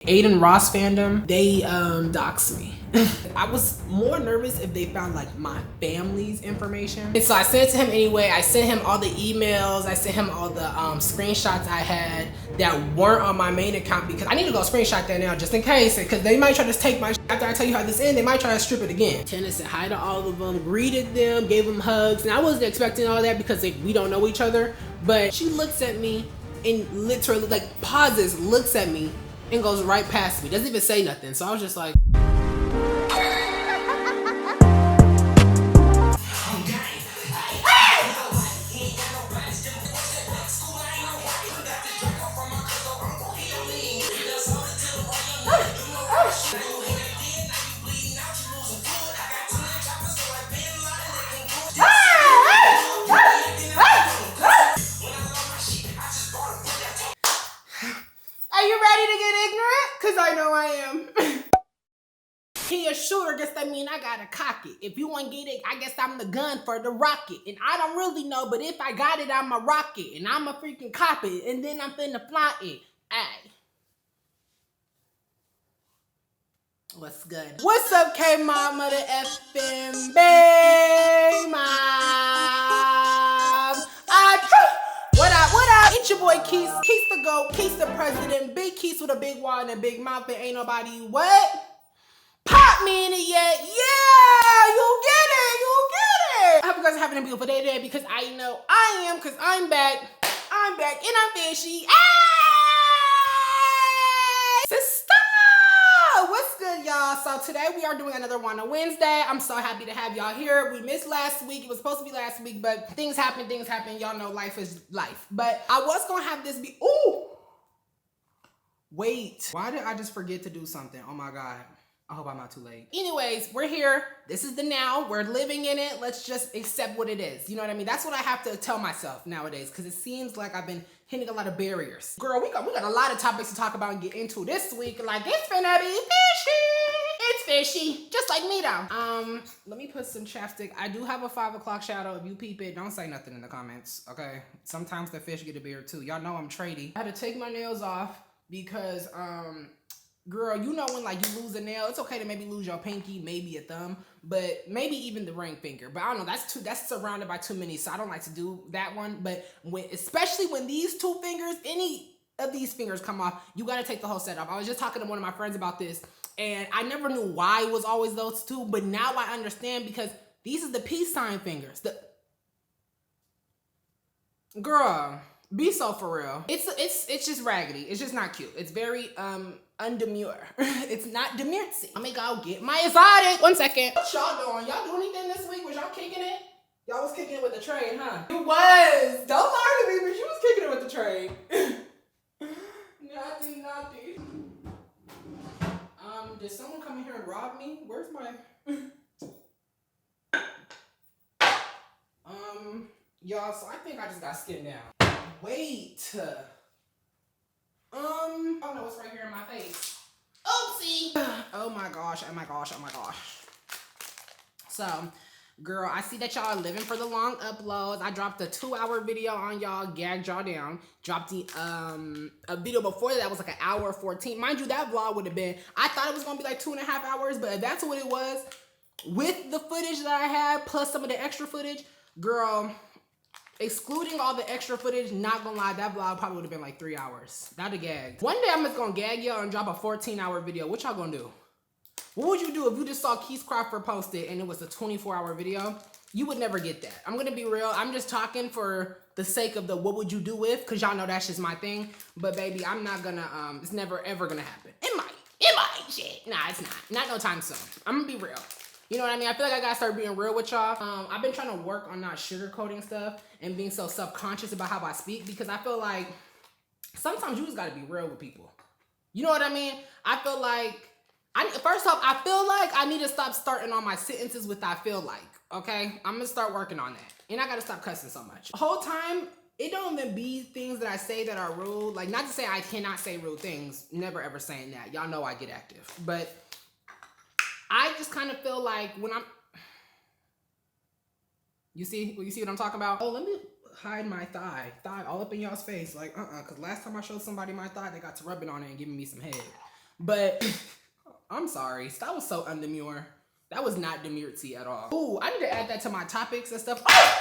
Aiden Ross fandom, they doxed me. I was more nervous if they found like my family's information. And so I sent it to him anyway. I sent him all the emails. I sent him all the screenshots I had that weren't on my main account because I need to go screenshot that now just in case, because they might try to take my shit after I tell you how this ends. They might try to strip it again. Tana said hi to all of them, greeted them, gave them hugs, and I wasn't expecting all that because we don't know each other. But she looks at me and literally like pauses, looks at me, and goes right past me. Doesn't even say nothing. So I was just like, are you ready to get ignorant? Cause I know I am. He a shooter, guess that mean I gotta cock it. If you want to get it, I guess I'm the gun for the rocket. And I don't really know, but if I got it, I'm a rocket. And I'm a freaking cop it. And then I'm finna fly it. Ay. What's good? What's up, kmob, mother effing BAE MOOOOOOB? What up, what up? It's your boy Kees. Kees the GOAT, Kees the president. Big Kees with a big wall and a big mouth and ain't nobody what? Pop me in it yet. Yeah, you get it, you get it. I hope you guys are having a beautiful day today because I know I am, because I'm back and I'm fishy. Hey! Sister! What's good, y'all? So today we are doing another one on Wednesday. I'm so happy to have y'all here. We missed last week. It was supposed to be last week, but things happen. Y'all know life is life. But I was gonna have this be, ooh! Wait, why did I just forget to do something? Oh my God. I hope I'm not too late. Anyways, we're here. This is the now. We're living in it. Let's just accept what it is. You know what I mean? That's what I have to tell myself nowadays because it seems like I've been hitting a lot of barriers. Girl, we got a lot of topics to talk about and get into this week. Like, it's finna be fishy. It's fishy. Just like me though. Let me put some chapstick. I do have a 5 o'clock shadow. If you peep it, don't say nothing in the comments, okay? Sometimes the fish get a beard too. Y'all know I'm tradie. I had to take my nails off because, girl, you know when like you lose a nail, it's okay to maybe lose your pinky, maybe a thumb, but maybe even the ring finger. But I don't know, that's surrounded by too many, so I don't like to do that one. But especially when these two fingers, any of these fingers come off, you gotta take the whole set off. I was just talking to one of my friends about this, and I never knew why it was always those two, but now I understand because these are the peace sign fingers. Girl, be so for real. It's just raggedy. It's just not cute. It's very undemure. It's not demurcy. I'm gonna go get my exotic. 1 second. What y'all doing? Y'all do anything this week? Was y'all kicking it? Y'all was kicking it with the trade, huh? You was. Don't lie to me, but you was kicking it with the trade. Naughty. Did someone come in here and rob me? Where's my y'all, so I think I just got skinned down. Wait. Oh no, it's right here in my face. Oopsie. Oh my gosh. So, girl, I see that y'all are living for the long uploads. I dropped a 2-hour video on y'all, gagged y'all down. Dropped the a video before that was like an hour 14. Mind you, that vlog would have been, I thought it was gonna be like 2.5 hours, but if that's what it was, with the footage that I had, plus some of the extra footage, girl, excluding all the extra footage, not gonna lie, that vlog probably would have been like 3 hours. That'd have gagged. One day I'm just gonna gag y'all and drop a 14-hour video. What y'all gonna do? What would you do if you just saw keescrawfrd post it and it was a 24-hour video? You would never get that. I'm gonna be real. I'm just talking for the sake of the what would you do with, because y'all know that's just my thing. But baby, I'm not gonna, it's never ever gonna happen. It might, shit. Nah, it's not. Not no time soon. I'm gonna be real. You know what I mean? I feel like I gotta start being real with y'all. I've been trying to work on not sugarcoating stuff and being so self-conscious about how I speak, because I feel like sometimes you just gotta be real with people. You know what I mean? I feel like, first off, I feel like I need to stop starting all my sentences with I feel like, okay? I'm gonna start working on that. And I gotta stop cussing so much. The whole time, it don't even be things that I say that are rude. Like, not to say I cannot say rude things. Never ever saying that. Y'all know I get active. But I just kind of feel like when I'm, you see what I'm talking about? Oh, let me hide my thigh all up in y'all's face. Like, cause last time I showed somebody my thigh, they got to rubbing on it and giving me some head. But I'm sorry, that was so undemure. That was not demurity at all. Ooh, I need to add that to my topics and stuff. Oh,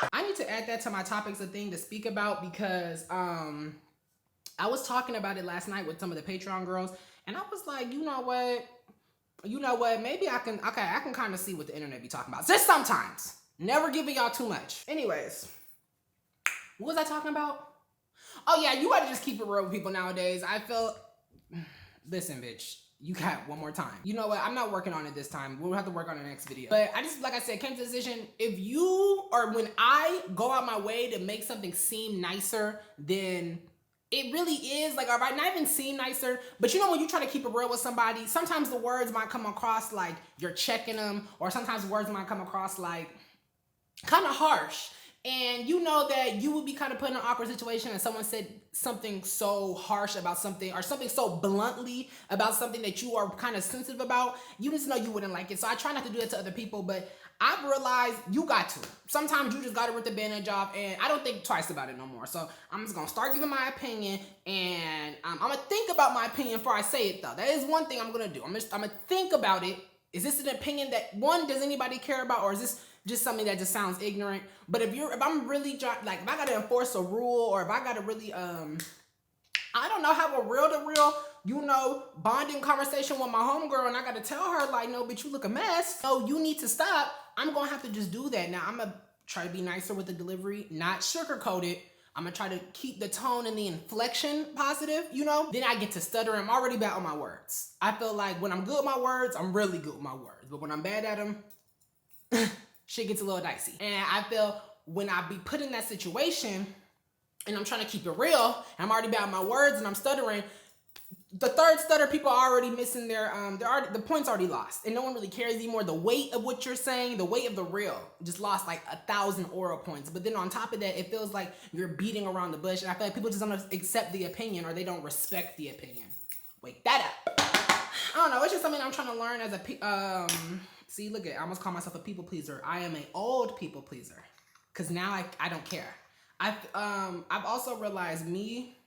no! I need to add that to my topics, a thing to speak about, because I was talking about it last night with some of the Patreon girls, and I was like, you know what? Maybe I can kind of see what the internet be talking about. Just sometimes. Never giving y'all too much. Anyways, what was I talking about? Oh yeah, you gotta just keep it real with people nowadays. I feel, listen, bitch. You got one more time. You know what? I'm not working on it this time. We'll have to work on the next video. But I just, like I said, came to the decision, if you, or when I go out my way to make something seem nicer, then it really is, like, all right, not even seem nicer, but you know when you try to keep it real with somebody, sometimes the words might come across like you're checking them, or sometimes words might come across like kind of harsh. And you know that you would be kind of put in an awkward situation and someone said something so harsh about something, or something so bluntly about something that you are kind of sensitive about. You just know you wouldn't like it. So I try not to do it to other people, but I've realized you got to. Sometimes you just got to rip the bandage off, and I don't think twice about it no more. So I'm just going to start giving my opinion, and I'm going to think about my opinion before I say it, though. That is one thing I'm going to do. I'm going to think about it. Is this an opinion that, one, does anybody care about, or is this just something that just sounds ignorant? But if I'm really, like, if I got to enforce a rule, or if I got to really, I don't know, have a real-to-real, you know, bonding conversation with my homegirl, and I got to tell her, like, no, bitch, you look a mess. So you need to stop. I'm going to have to just do that. Now, I'm going to try to be nicer with the delivery, not sugarcoat it. I'm going to try to keep the tone and the inflection positive, you know? Then I get to stutter. I'm already bad on my words. I feel like when I'm good with my words, I'm really good with my words. But when I'm bad at them, shit gets a little dicey. And I feel when I be put in that situation and I'm trying to keep it real, and I'm already bad at my words and I'm stuttering, the third stutter, people are already missing their, the point's already lost. And no one really cares anymore. The weight of what you're saying, the weight of the real, just lost like 1,000 oral points. But then on top of that, it feels like you're beating around the bush. And I feel like people just don't accept the opinion, or they don't respect the opinion. Wake that up. I don't know. It's just something I'm trying to learn as a, see, look at, I almost call myself a people pleaser. I am an old people pleaser. Cause now I don't care. I've also realized me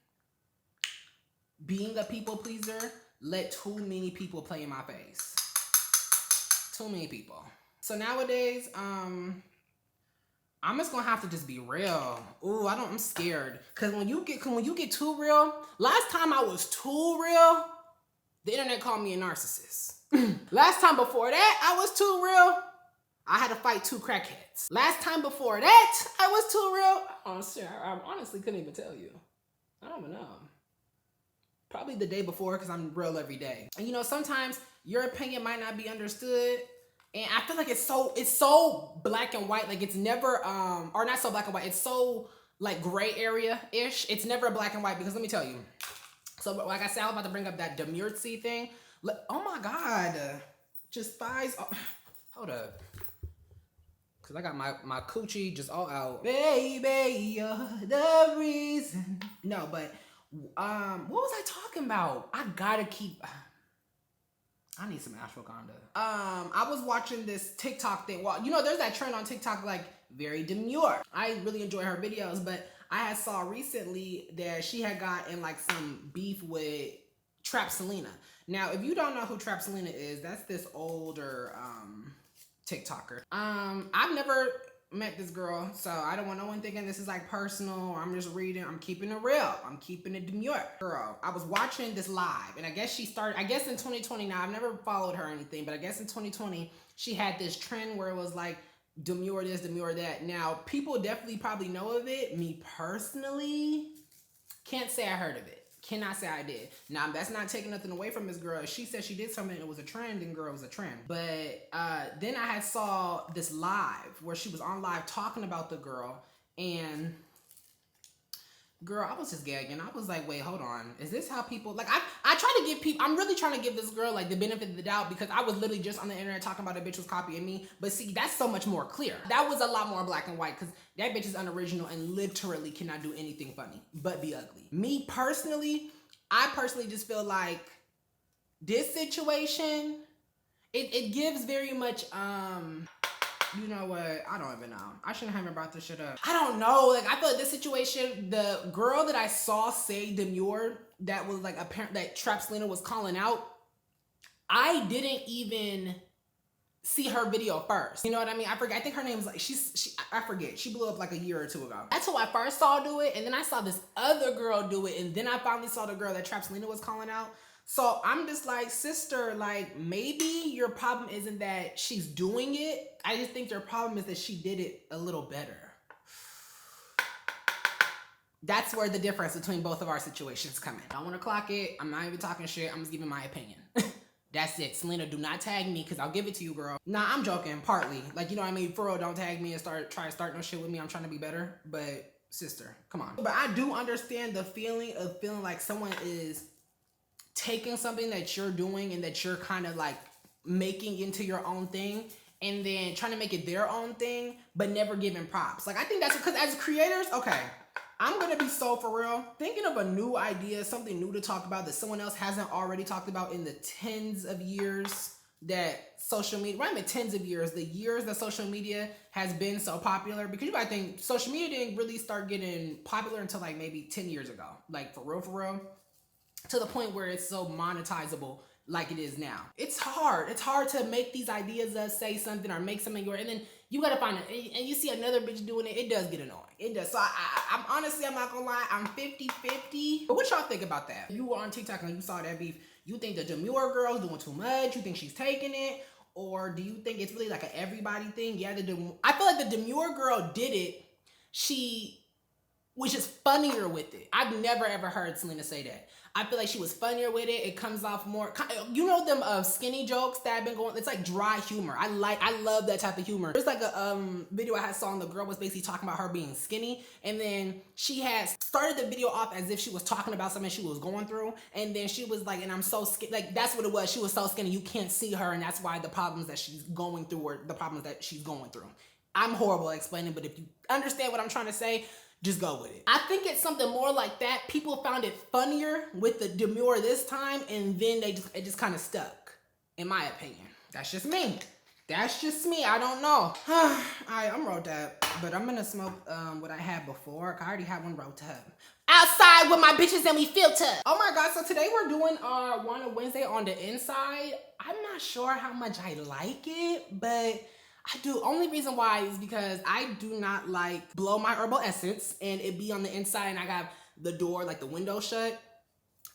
being a people pleaser let too many people play in my face. Too many people. So nowadays, I'm just gonna have to just be real. Ooh, I'm scared. Cause when you get too real, last time I was too real, the internet called me a narcissist. Last time before that, I was too real, I had to fight 2 crackheads. Last time before that, I was too real. I honestly couldn't even tell you. I don't even know. Probably the day before, because I'm real every day. And you know, sometimes your opinion might not be understood. And I feel like it's so black and white. Like it's never, or not so black and white. It's so like gray area-ish. It's never black and white, because let me tell you. So like I said, I was about to bring up that demurity thing. Oh my God. Just thighs. Oh, hold up. Cause I got my coochie just all out. Baby, you're the reason. No, but what was I talking about? I gotta keep. I need some ashwagandha. I was watching this TikTok thing. Well, you know, there's that trend on TikTok, like very demure. I really enjoy her videos, but I had saw recently that she had gotten like some beef with Trap Selena. Now, if you don't know who Trap Selena is, that's this older TikToker. I've never met this girl, so I don't want no one thinking this is like personal, or I'm just reading. I'm keeping it real. I'm keeping it demure. Girl, I was watching this live, and I guess she started, I guess in 2020, now I've never followed her or anything, but I guess in 2020, she had this trend where it was like, demure this, demure that. Now, people definitely probably know of it. Me personally, can't say I heard of it. Cannot say I did. Now, that's not taking nothing away from this girl. She said she did something and it was a trend, and girl, it was a trend. But then I had saw this live where she was on live talking about the girl, and girl, I was just gagging. I was like, wait, hold on. Is this how people, like, I try to give people, I'm really trying to give this girl, like, the benefit of the doubt, because I was literally just on the internet talking about a bitch was copying me. But see, that's so much more clear. That was a lot more black and white, because that bitch is unoriginal and literally cannot do anything funny but be ugly. Me personally, I personally just feel like this situation, it gives very much, You know what? I don't even know. I shouldn't have brought this shit up. I don't know. Like, I feel like this situation, the girl that I saw say demure, that was like apparent that Trap Selena was calling out, I didn't even see her video first. You know what I mean? I forget. I think her name was like, I forget. She blew up like a year or two ago. That's who I first saw do it. And then I saw this other girl do it. And then I finally saw the girl that Trap Selena was calling out. So I'm just like, sister, like, maybe your problem isn't that she's doing it. I just think your problem is that she did it a little better. That's where the difference between both of our situations come in. I don't want to clock it. I'm not even talking shit. I'm just giving my opinion. That's it. Selena, do not tag me because I'll give it to you, girl. Nah, I'm joking, partly. Like, you know what I mean? For real, don't tag me and try to start no shit with me. I'm trying to be better. But, sister, come on. But I do understand the feeling of feeling like someone is taking something that you're doing and that you're kind of like making into your own thing and then trying to make it their own thing, but never giving props. Like, I think that's because as creators, okay, I'm gonna be so for real, thinking of a new idea, something new to talk about that someone else hasn't already talked about in the tens of years that social media, right, in tens of years, the years that social media has been so popular, because you gotta think social media didn't really start getting popular until like maybe 10 years ago, like for real, to the point where it's so monetizable like it is now. It's hard to make these ideas up, say something or make something yours, and then you gotta find it, and you see another bitch doing it, it does get annoying. It does. So I'm honestly, I'm not gonna lie, I'm 50-50. But what y'all think about that? You were on TikTok and you saw that beef. You think the demure girl's doing too much? You think she's taking it? Or do you think it's really like an everybody thing? Yeah, I feel like the demure girl did it. She was just funnier with it. I've never ever heard Selena say that. I feel like she was funnier with it. It comes off more, you know them skinny jokes that have been going, it's like dry humor. I love that type of humor. There's like a video I saw and the girl was basically talking about her being skinny, and then she had started the video off as if she was talking about something she was going through, and then she was like, and I'm so skinny, like that's what it was. She was so skinny you can't see her, and that's why the problems that she's going through or the problems that she's going through. I'm horrible at explaining, but if you understand what I'm trying to say, just go with it. I think it's something more like that. People found it funnier with the demure this time, and then it just kind of stuck, in my opinion. That's just me. That's just me. I don't know. All right, I'm rolled up, but I'm gonna smoke what I had before. I already had one rolled up. Outside with my bitches and we filter. Oh my God, so today we're doing our Wanna Wednesday on the inside. I'm not sure how much I like it, but I do. Only reason why is because I do not like blow my herbal essence and it be on the inside and I got the door, like the window shut.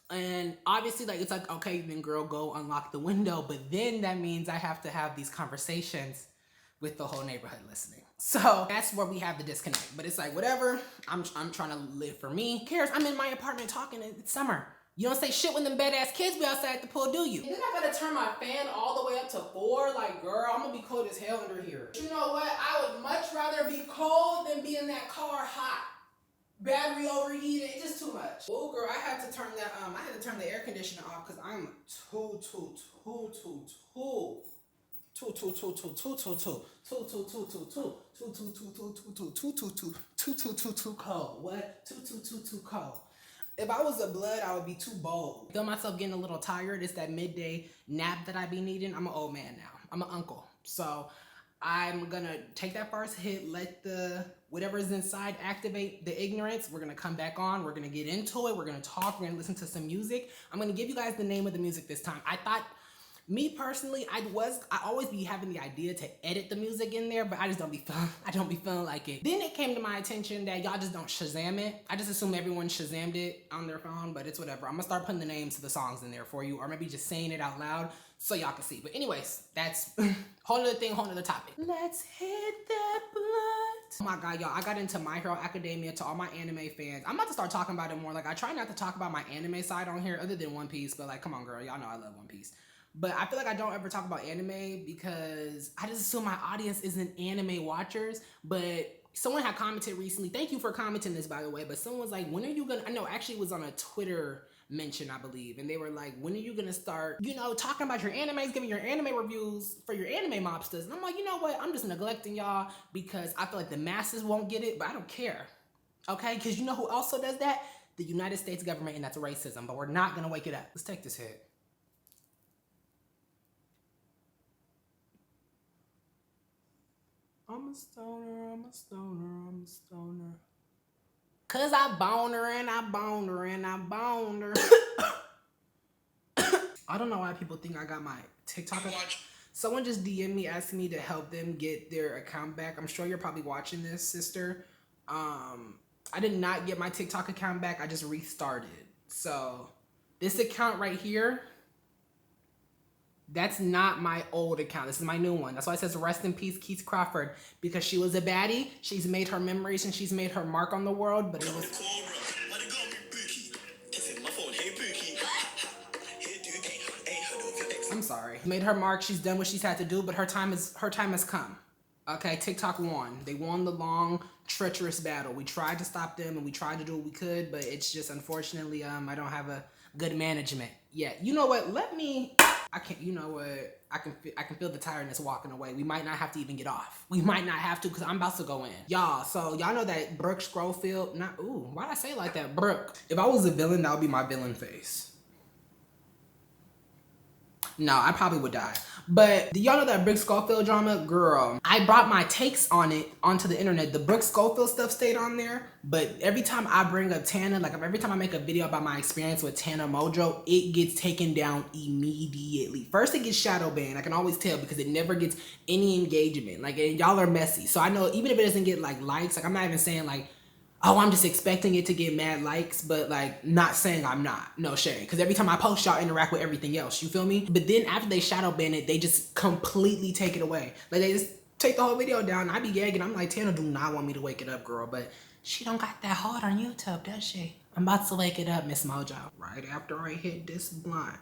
And obviously like, it's like, okay, then girl, go unlock the window. But then that means I have to have these conversations with the whole neighborhood listening. So that's where we have the disconnect. But it's like, whatever, I'm trying to live for me. Who cares? I'm in my apartment talking, it's summer. You don't say shit when them badass kids be outside at the pool, do you? And then I gotta turn my fan all the way up to 4. Like, girl, I'm gonna be cold as hell under here. You know what? I would much rather be cold than be in that car hot. Battery overheated, it's just too much. Oh, girl, I had to turn that. I had to turn the air conditioner off because I'm too cold. What? Too cold. If I was a blood, I would be too bold. I feel myself getting a little tired. It's that midday nap that I be needing. I'm an old man now. I'm an uncle. So I'm gonna take that first hit, let the whatever's inside activate the ignorance. We're gonna come back on. We're gonna get into it. We're gonna talk. We're gonna listen to some music. I'm gonna give you guys the name of the music this time. I thought, me personally, I always be having the idea to edit the music in there, but I don't be feeling like it. Then it came to my attention that y'all just don't Shazam it. I just assume everyone Shazammed it on their phone, but it's whatever. I'm gonna start putting the names to the songs in there for you, or maybe just saying it out loud so y'all can see. But anyways, that's whole other thing, whole other topic. Let's hit that blunt. Oh my God, y'all, I got into My Hero Academia. To all my anime fans, I'm about to start talking about it more. Like, I try not to talk about my anime side on here other than One Piece, but like, come on, girl, y'all know I love One Piece. But I feel like I don't ever talk about anime because I just assume my audience isn't anime watchers. But someone had commented recently, thank you for commenting this, by the way, but someone was like, when are you gonna, I know, actually it was on a Twitter mention, I believe, and they were like, when are you gonna start, you know, talking about your animes, giving your anime reviews for your anime mobsters? And I'm like, you know what, I'm just neglecting y'all because I feel like the masses won't get it, but I don't care, okay? Because you know who also does that? The United States government, and that's racism, but we're not gonna wake it up. Let's take this hit. I'm a stoner, I'm a stoner, I'm a stoner. Cause I boned her and I boned her and I boned her. I don't know why people think I got my TikTok account. Someone just DM'd me asking me to help them get their account back. I'm sure you're probably watching this, sister. I did not get my TikTok account back. I just restarted. So this account right here, that's not my old account. This is my new one. That's why it says rest in peace, Keescrawfrd, because she was a baddie. She's made her memories and she's made her mark on the world, but it was... I'm sorry. Made her mark. She's done what she's had to do, but her time has come. Okay, TikTok won. They won the long, treacherous battle. We tried to stop them and we tried to do what we could, but it's just unfortunately, I don't have a good management yet. You know what? I can't. You know what? I can feel the tiredness walking away. We might not have to even get off. We might not have to because I'm about to go in, y'all. So y'all know that Brooke Schofield. Why'd I say it like that, Brooke? If I was a villain, that would be my villain face. No, I probably would die. But do y'all know that Brooke Schofield drama? Girl, I brought my takes on it onto the internet. The Brooke Schofield stuff stayed on there, but every time I bring up Tana, like every time I make a video about my experience with Tana Mongeau, it gets taken down immediately. First it gets shadow banned. I can always tell because it never gets any engagement. Like, and y'all are messy. So I know even if it doesn't get like likes, like I'm not even saying like, oh, I'm just expecting it to get mad likes, but like not saying I'm not. No shade. Because every time I post, y'all interact with everything else. You feel me? But then after they shadow ban it, they just completely take it away. Like they just take the whole video down. I be gagging. I'm like, Tana do not want me to wake it up, girl. But she don't got that hard on YouTube, does she? I'm about to wake it up, Miss Mojo. Right after I hit this blunt.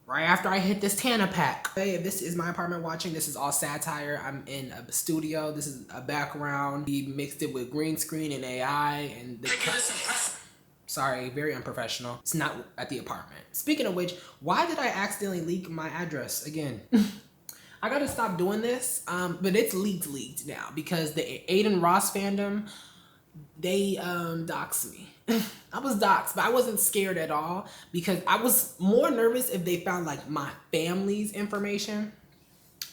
Right after I hit this Tana pack. Hey, if this is my apartment watching, this is all satire. I'm in a studio. This is a background. We mixed it with green screen and AI and the... Sorry, very unprofessional. It's not at the apartment. Speaking of which, why did I accidentally leak my address again? I gotta stop doing this, but it's leaked now because the Aiden Ross fandom, they doxed me. I was doxxed, but I wasn't scared at all because I was more nervous if they found like my family's information,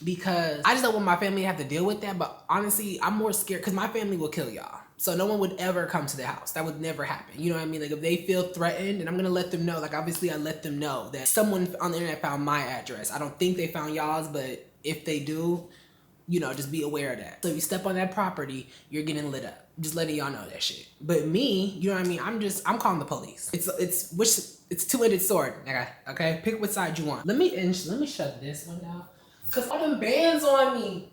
because I just don't want my family to have to deal with that. But honestly, I'm more scared because my family will kill y'all. So no one would ever come to the house. That would never happen. You know what I mean? Like if they feel threatened, and I'm gonna let them know, like obviously I let them know that someone on the internet found my address. I don't think they found y'all's, but if they do, you know, just be aware of that. So if you step on that property, you're getting lit up. Just letting y'all know that shit. But me, you know what I mean? I'm calling the police. It's two-ended sword, okay? Pick which side you want. Let me shut this one down. Cause all them bands on me.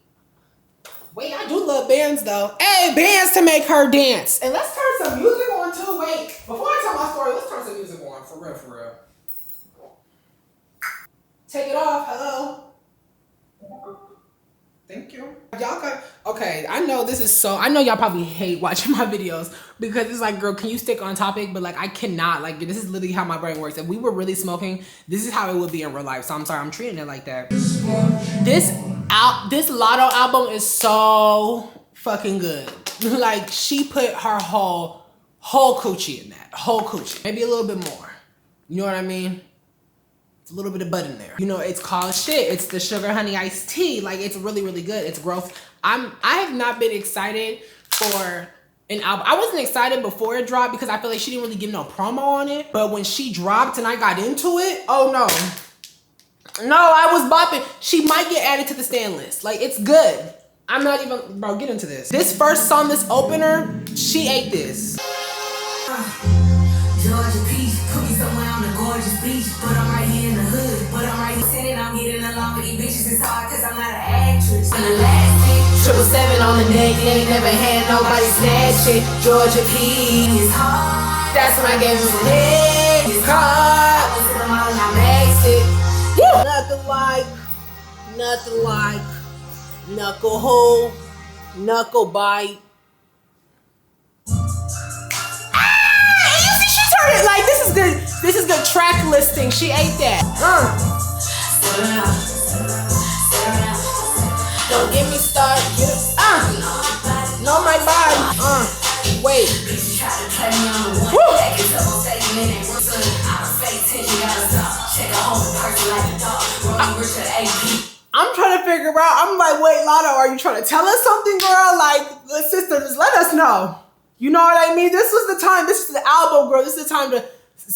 Wait, I do love bands though. Hey, bands to make her dance. And let's turn some music on too. Wait, before I tell my story, let's turn some music on. For real. Take it off, hello. Thank you. Y'all got, okay, I know y'all probably hate watching my videos because it's like, girl, can you stick on topic? But like, I cannot, like, this is literally how my brain works. If we were really smoking, this is how it would be in real life. So I'm sorry, I'm treating it like that. This Lotto album is so fucking good. Like, she put her whole coochie in that, whole coochie. Maybe a little bit more. You know what I mean? A little bit of butt in there. You know, it's called shit. It's the sugar honey iced tea. Like, it's really, really good. It's gross. I have not been excited for an album. I wasn't excited before it dropped because I feel like she didn't really give no promo on it. But when she dropped and I got into it, oh no. No, I was bopping. She might get added to the stand list. Like, it's good. I'm not even, bro, get into this. This first song, this opener, she ate this. Georgia Peach, put me somewhere on the gorgeous beach, but I'm right here in the hood, but I'm right here sitting, I'm getting along with these bitches, it's hard cause I'm not an actress. I'm elastic, 777 on the neck, they ain't never had nobody snatch it. Georgia Peach, it's hard, that's when I gave you some head, it's hard, I was in the mall and I maxed it. Yeah. Nothing like, knuckle hole, knuckle bite. Like, this is good track listing. She ate that. Don't get me started. Know my body. Wait. Woo. I'm trying to figure out. I'm like, wait, Lotto, are you trying to tell us something, girl? Like, sister, just let us know. You know what I mean? This was the time. This is the album, girl. This is the time to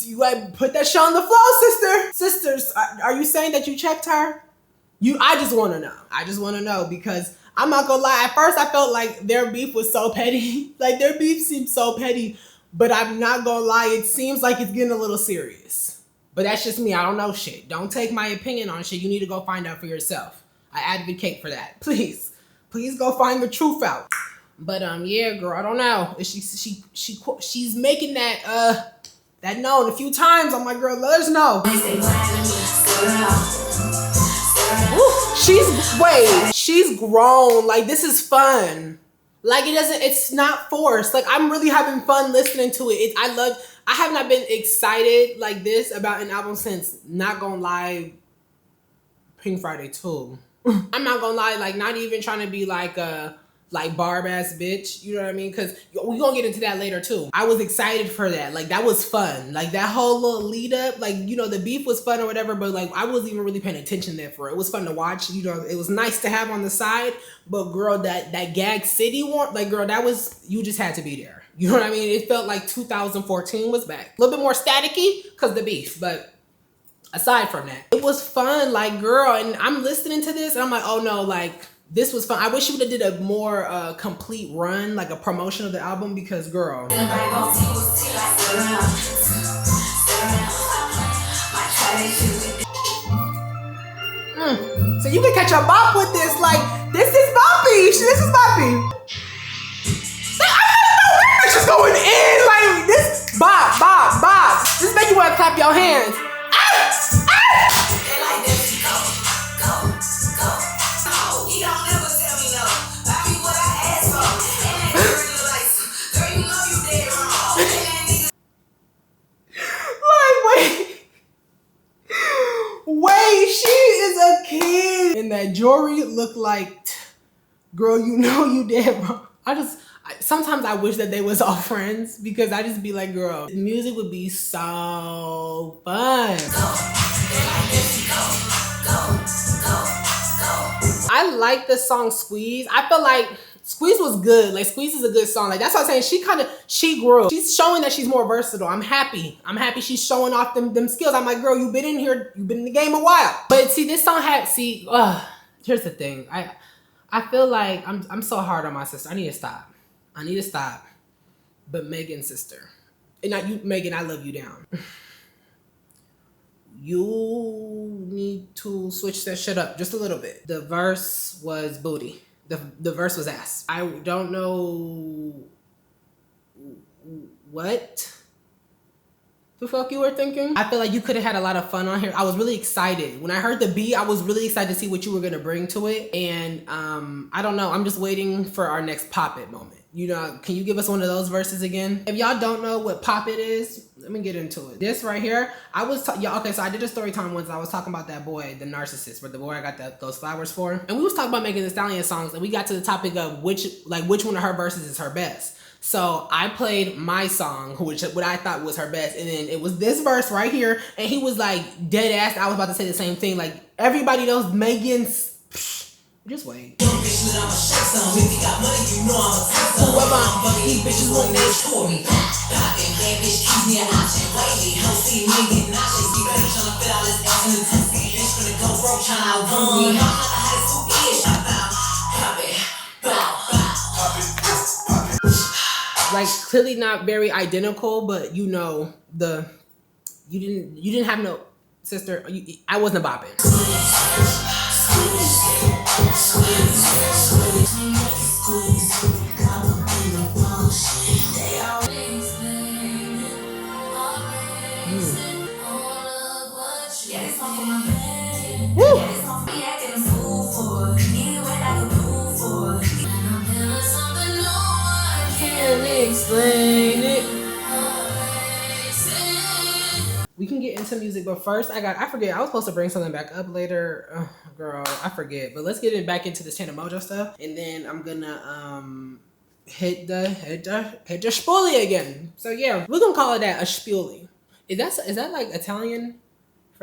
you like put that shit on the floor, sister. Sisters, are you saying that you checked her? I just want to know. I just want to know because I'm not gonna lie. At first, I felt like their beef was so petty. Like their beef seemed so petty, but I'm not gonna lie. It seems like it's getting a little serious. But that's just me. I don't know shit. Don't take my opinion on shit. You need to go find out for yourself. I advocate for that. Please go find the truth out. But yeah, girl. I don't know. She's making that known a few times. I'm like, girl, let us know. Ooh, she's grown. Like, this is fun. Like, it's not forced. Like, I'm really having fun listening to it. I have not been excited like this about an album since, not gonna lie, Pink Friday 2. I'm not gonna lie, like, not even trying to be like barb ass bitch, you know what I mean? Because we gonna get into that later too. I was excited for that. Like, that was fun. Like, that whole little lead up, like, you know, the beef was fun or whatever, but like, I wasn't even really paying attention there for it. It was fun to watch, you know, it was nice to have on the side, but girl, that Gag City one, like, girl, you just had to be there. You know what I mean? It felt like 2014 was back. A little bit more staticky because the beef, but aside from that, it was fun, like, girl, and I'm listening to this and I'm like, oh no, like, this was fun. I wish you would have did a more complete run, like a promotion of the album, because girl. So you can catch a bop with this, like, this is boppy. This is boppy. Just going in like this, bop, bop, bop. This make you want to clap your hands. Wait, she is a kid. And that jewelry looked like, girl, you know you dead, bro. Sometimes I wish that they was all friends because I just be like, girl, the music would be so fun. I like the song Squeeze. I feel like Squeeze was good. Like, Squeeze is a good song. Like, that's what I'm saying. She grew. She's showing that she's more versatile. I'm happy. She's showing off them skills. I'm like, girl, you've been in here, you've been in the game a while. But see, this song here's the thing. I feel like I'm so hard on my sister. I need to stop. But Megan's sister, and not you, Megan, I love you down. You need to switch that shit up just a little bit. The verse was booty. The verse was ass. I don't know what the fuck you were thinking. I feel like you could have had a lot of fun on here. I was really excited. When I heard the beat, I was really excited to see what you were gonna bring to it. And I don't know, I'm just waiting for our next Pop It moment. You know, can you give us one of those verses again? If y'all don't know what Pop It is, let me get into it. This right here, okay, so I did a story time once. I was talking about that boy, the narcissist, where the boy I got those flowers for. And we was talking about Megan Thee Stallion songs, and we got to the topic of which one of her verses is her best. So I played my song, what I thought was her best, and then it was this verse right here, and he was like dead ass. I was about to say the same thing. Like, everybody knows Megan's. Just wait. Like, clearly not very identical, but you know, you didn't have no sister. I wasn't bopping. Woo. Explain it. We can get into music, but first I forget. I was supposed to bring something back up later. Oh, girl, I forget. But let's get it back into this Tana Mongeau stuff, and then I'm gonna hit the spoolie again. So yeah, we're gonna call it that, a spoolie. Is that like Italian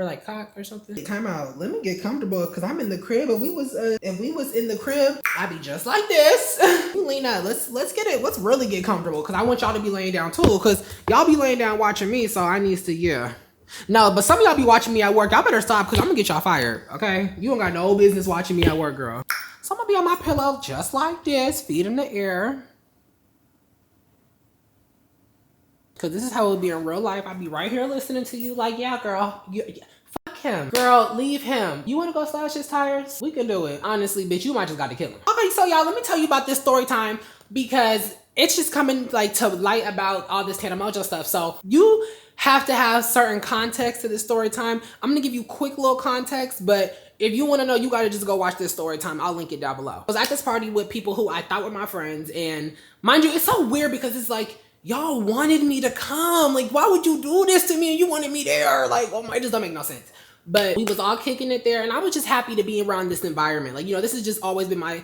Or like cock or something. Time out. Let me get comfortable because I'm in the crib. If we was in the crib, I'd be just like this. Lean up. Let's get it. Let's really get comfortable because I want y'all to be laying down too. Because y'all be laying down watching me, so I need to No, but some of y'all be watching me at work. Y'all better stop because I'm gonna get y'all fired. Okay? You don't got no business watching me at work, girl. So I'm gonna be on my pillow just like this, feet in the air. Cause this is how it would be in real life. I'd be right here listening to you like, yeah, girl, fuck him. Girl, leave him. You wanna go slash his tires? We can do it. Honestly, bitch, you might just got to kill him. Okay, so y'all, let me tell you about this story time because it's just coming like to light about all this Tana Mongeau stuff. So you have to have certain context to this story time. I'm gonna give you quick little context, but if you wanna know, you gotta just go watch this story time. I'll link it down below. I was at this party with people who I thought were my friends, and mind you, it's so weird because it's like, y'all wanted me to come. Like, why would you do this to me and you wanted me there? Like, oh my, it just don't make no sense. But we was all kicking it there and I was just happy to be around this environment. Like, you know, this has just always been my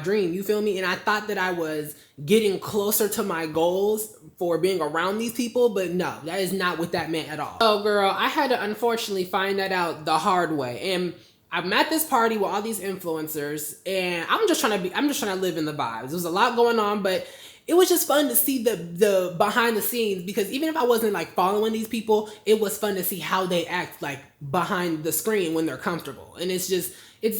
dream, you feel me? And I thought that I was getting closer to my goals for being around these people, but no, that is not what that meant at all. So girl, I had to unfortunately find that out the hard way. And I'm at this party with all these influencers and I'm just trying to live in the vibes. There was a lot going on, but it was just fun to see the behind the scenes because even if I wasn't like following these people, it was fun to see how they act like behind the screen when they're comfortable. And it's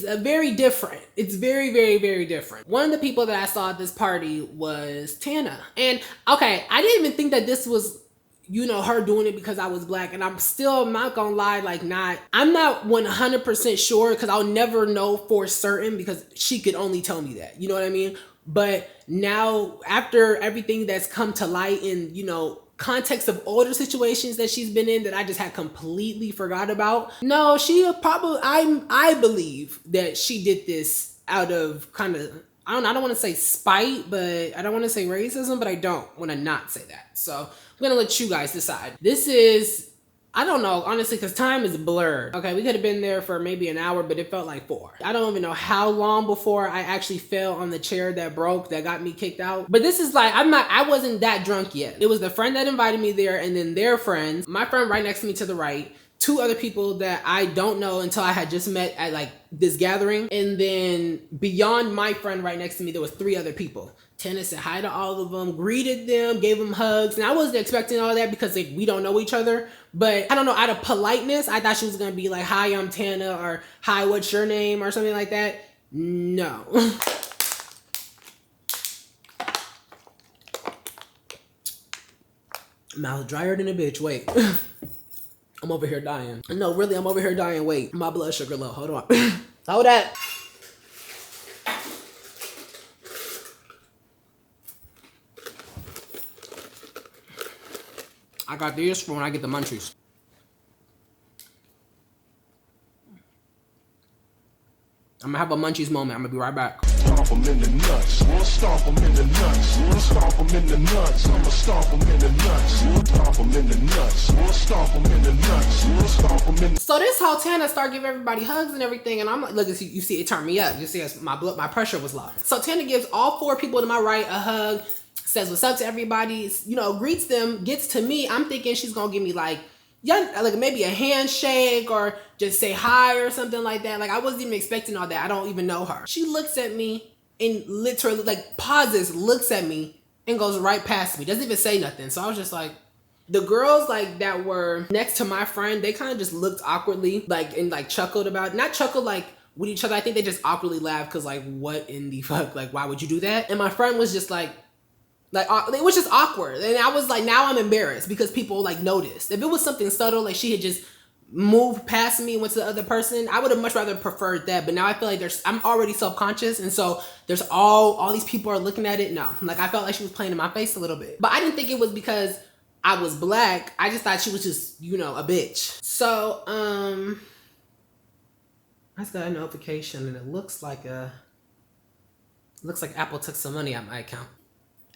a very different. It's very, very, very different. One of the people that I saw at this party was Tana. And okay, I didn't even think that this was, you know, her doing it because I was black. And I'm not gonna lie, I'm not 100% sure because I'll never know for certain because she could only tell me that, you know what I mean? But now after everything that's come to light in, you know, context of older situations that she's been in that I just had completely forgot about. No, she probably, I believe that she did this out of kind of, I don't want to say spite, but I don't want to say racism, but I don't want to not say that. So I'm going to let you guys decide. This is, I don't know, honestly, because time is blurred. Okay, we could have been there for maybe an hour, but it felt like 4. I don't even know how long before I actually fell on the chair that broke, that got me kicked out. But this is like, I wasn't that drunk yet. It was the friend that invited me there and then their friends, my friend right next to me to the right, 2 other people that I don't know until I had just met at like this gathering. And then beyond my friend right next to me, there was 3 other people. Tana said hi to all of them, greeted them, gave them hugs. And I wasn't expecting all that because like, we don't know each other. But I don't know, out of politeness, I thought she was gonna be like, hi, I'm Tana, or hi, what's your name, or something like that. No. Mouth drier than a bitch, wait. I'm over here dying. No, really, I'm over here dying, wait. My blood sugar low, hold on. Hold up. I got these for when I get the munchies. I'm gonna have a munchies moment. I'm gonna be right back. Stomp them in the nuts. We'll stomp them in the nuts. We'll stomp them in the nuts. I'ma stomp them in the nuts. We'll stomp them in the nuts. We'll stomp them in the nuts. We'll stomp them in. So this how Tana started giving everybody hugs and everything, and I'm like, look, you see, it turned me up. You see, my pressure was low. So Tana gives all 4 people to my right a hug. Says what's up to everybody, you know, greets them, gets to me. I'm thinking she's gonna give me like maybe a handshake or just say hi or something like that. Like I wasn't even expecting all that. I don't even know her. She looks at me and literally like pauses, looks at me and goes right past me. Doesn't even say nothing. So I was just like, the girls like that were next to my friend, they kind of just looked awkwardly and chuckled about, not chuckled like with each other. I think they just awkwardly laughed because like, what in the fuck? Like, why would you do that? And my friend was just like it was just awkward. And I was like, now I'm embarrassed because people like noticed. If it was something subtle, like she had just moved past me and went to the other person, I would have much rather preferred that. But now I feel like I'm already self-conscious. And so there's all these people are looking at it. No, like I felt like she was playing in my face a little bit. But I didn't think it was because I was black. I just thought she was just, you know, a bitch. So, I just got a notification and it looks like Apple took some money out of my account.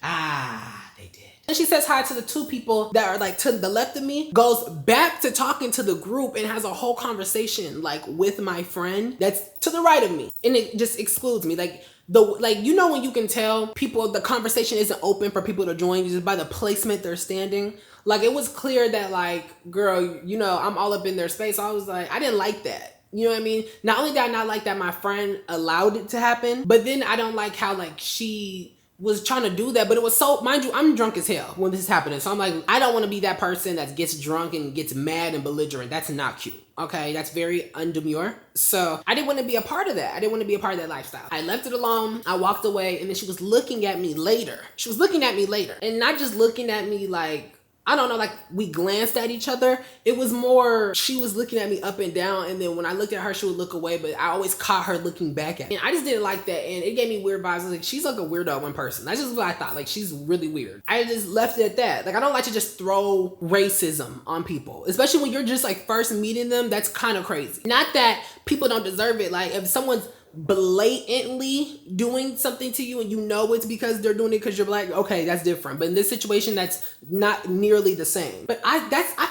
Ah, they did. And she says hi to the 2 people that are like to the left of me, goes back to talking to the group and has a whole conversation like with my friend that's to the right of me. And it just excludes me. Like you know when you can tell people the conversation isn't open for people to join just by the placement they're standing. Like, it was clear that, like, girl, you know, I'm all up in their space. I was like, I didn't like that. You know what I mean? Not only did I not like that my friend allowed it to happen, but then I don't like how, like, she was trying to do that. But it was so, mind you, I'm drunk as hell when this is happening. So I'm like, I don't want to be that person that gets drunk and gets mad and belligerent. That's not cute. Okay, that's very undemure. So I didn't want to be a part of that. I didn't want to be a part of that lifestyle. I left it alone. I walked away, and then she was looking at me later. She was looking at me later, and not just looking at me like, I don't know, like we glanced at each other. It was more, she was looking at me up and down, and then when I looked at her, she would look away, but I always caught her looking back at me. And I just didn't like that, and it gave me weird vibes. I was like, she's like a weirdo in person. That's just what I thought. Like, she's really weird. I just left it at that. Like, I don't like to just throw racism on people, especially when you're just like first meeting them. That's kind of crazy. Not that people don't deserve it. Like, if someone's blatantly doing something to you and you know it's because they're doing it because you're black, okay, that's different. But in this situation, that's not nearly the same. But I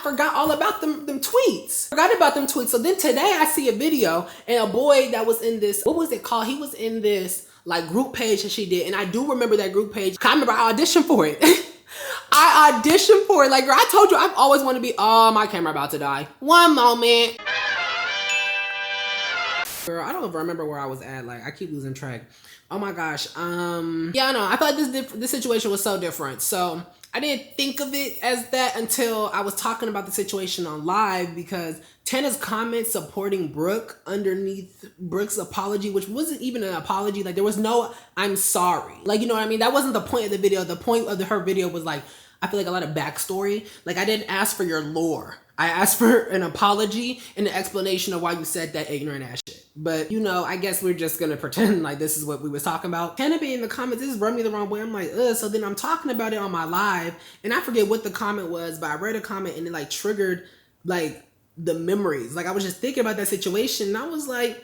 forgot all about them tweets. Forgot about them tweets. So then today I see a video, and a boy that was in this, what was it called? He was in this like group page that she did, and I do remember that group page. I remember I auditioned for it. I auditioned for it. Like, girl, I told you I've always wanted to be, oh, my camera about to die. One moment. Girl, I don't even remember where I was at. Like, I keep losing track. Oh my gosh. Yeah, I know. I thought this situation was so different. So I didn't think of it as that until I was talking about the situation on live, because Tana's comment supporting Brooke underneath Brooke's apology, which wasn't even an apology. Like, there was no, I'm sorry. Like, you know what I mean? That wasn't the point of the video. The point of her video was like, I feel like a lot of backstory. Like, I didn't ask for your lore. I asked for an apology and an explanation of why you said that ignorant ass shit. But, you know, I guess we're just gonna pretend like this is what we was talking about. Tana be in the comments, this rubbed me the wrong way. I'm like, ugh. So then I'm talking about it on my live, and I forget what the comment was, but I read a comment and it like triggered like the memories. Like, I was just thinking about that situation, and I was like,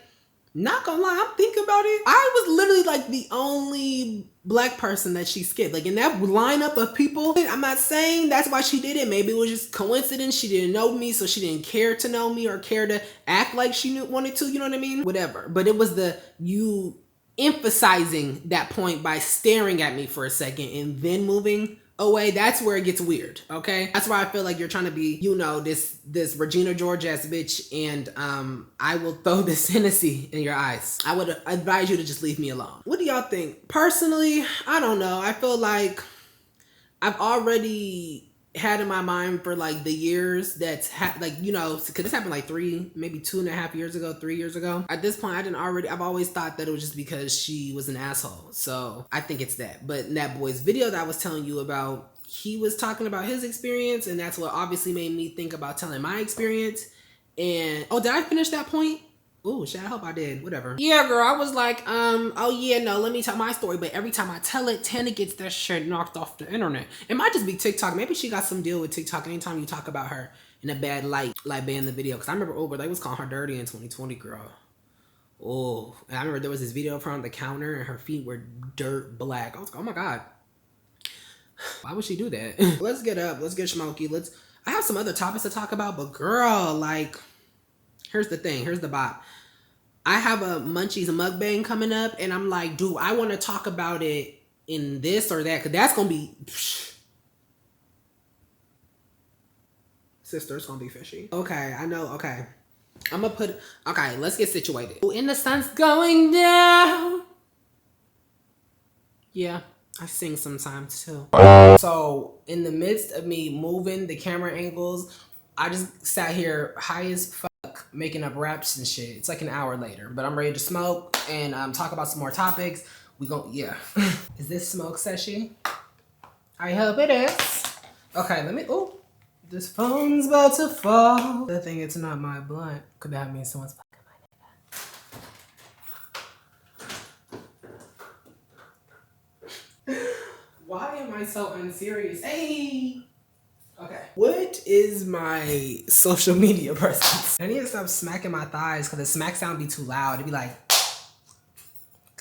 not gonna lie, I'm thinking about it. I was literally like the only black person that she skipped. Like, in that lineup of people, I'm not saying that's why she did it. Maybe it was just coincidence. She didn't know me, so she didn't care to know me or care to act like she wanted to, you know what I mean? Whatever. But it was you emphasizing that point by staring at me for a second and then moving away. That's where it gets weird, okay? That's why I feel like you're trying to be, you know, this Regina George ass bitch, and I will throw this Hennessy in your eyes. I would advise you to just leave me alone. What do y'all think? Personally, I don't know. I feel like I've already had in my mind for like the years that's like, you know, because this happened like 3 years ago. At this point, I've always thought that it was just because she was an asshole. So I think it's that. But in that boy's video that I was telling you about, he was talking about his experience, and that's what obviously made me think about telling my experience. And oh, did I finish that point? Oh shit, I hope I did. Whatever. Yeah, girl, I was like, oh yeah, no, let me tell my story. But every time I tell it, Tana gets that shit knocked off the internet. It might just be TikTok. Maybe she got some deal with TikTok. Anytime you talk about her in a bad light, like ban the video. Because I remember, oh, they was calling her dirty in 2020, girl. Oh, and I remember there was this video of her on the counter and her feet were dirt black. I was like, oh my God. Why would she do that? Let's get up. Let's get smoky. I have some other topics to talk about, but girl, like, here's the thing. Here's the bop. I have a Munchies mukbang coming up, and I'm like, do I want to talk about it in this or that? Because that's going to be... Sister, it's going to be fishy. Okay, I know. Okay. I'm going to put... Okay, let's get situated. Oh, and the sun's going down. Yeah, I sing sometimes too. So, in the midst of me moving the camera angles, I just sat here high as fuck, making up raps and shit. It's like an hour later, but I'm ready to smoke and talk about some more topics. Yeah. Is this smoke session? I hope it is. Okay, oh, this phone's about to fall. The thing, it's not my blunt. Could that mean someone's fucking my nigga? Why am I so unserious? Hey! Okay. What is my social media presence? I need to stop smacking my thighs because the smack sound be too loud. It'd be like,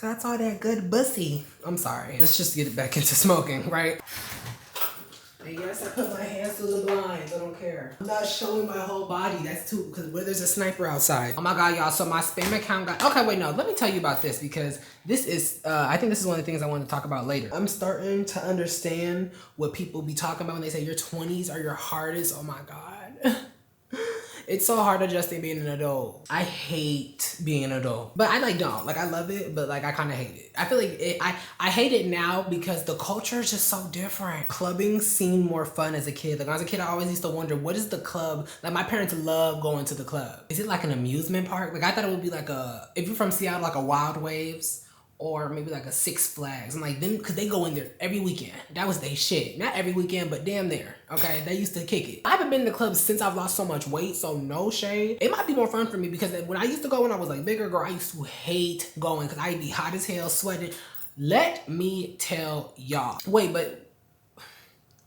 that's all that good pussy. I'm sorry. Let's just get back into smoking, right? And yes, I put my hands through the blinds. I don't care. I'm not showing my whole body. That's too, because where there's a sniper outside. Oh my God, y'all. So my spam account got, okay, wait, no. Let me tell you about this because this is, I think this is one of the things I want to talk about later. I'm starting to understand what people be talking about when they say your 20s are your hardest. Oh my God. It's so hard adjusting being an adult. I hate being an adult, but I don't. Like I love it, but like I kind of hate it. I feel like I hate it now because the culture is just so different. Clubbing seemed more fun as a kid. Like when I was a kid, I always used to wonder, what is the club? Like my parents love going to the club. Is it like an amusement park? Like I thought it would be like if you're from Seattle, like a Wild Waves. Or maybe like a Six Flags. I'm like, then, cause they go in there every weekend. That was their shit. Not every weekend, but damn near. Okay, they used to kick it. I haven't been in the club since I've lost so much weight, so no shade. It might be more fun for me because when I used to go when I was like bigger, girl, I used to hate going because I'd be hot as hell, sweating. Let me tell y'all. Wait, but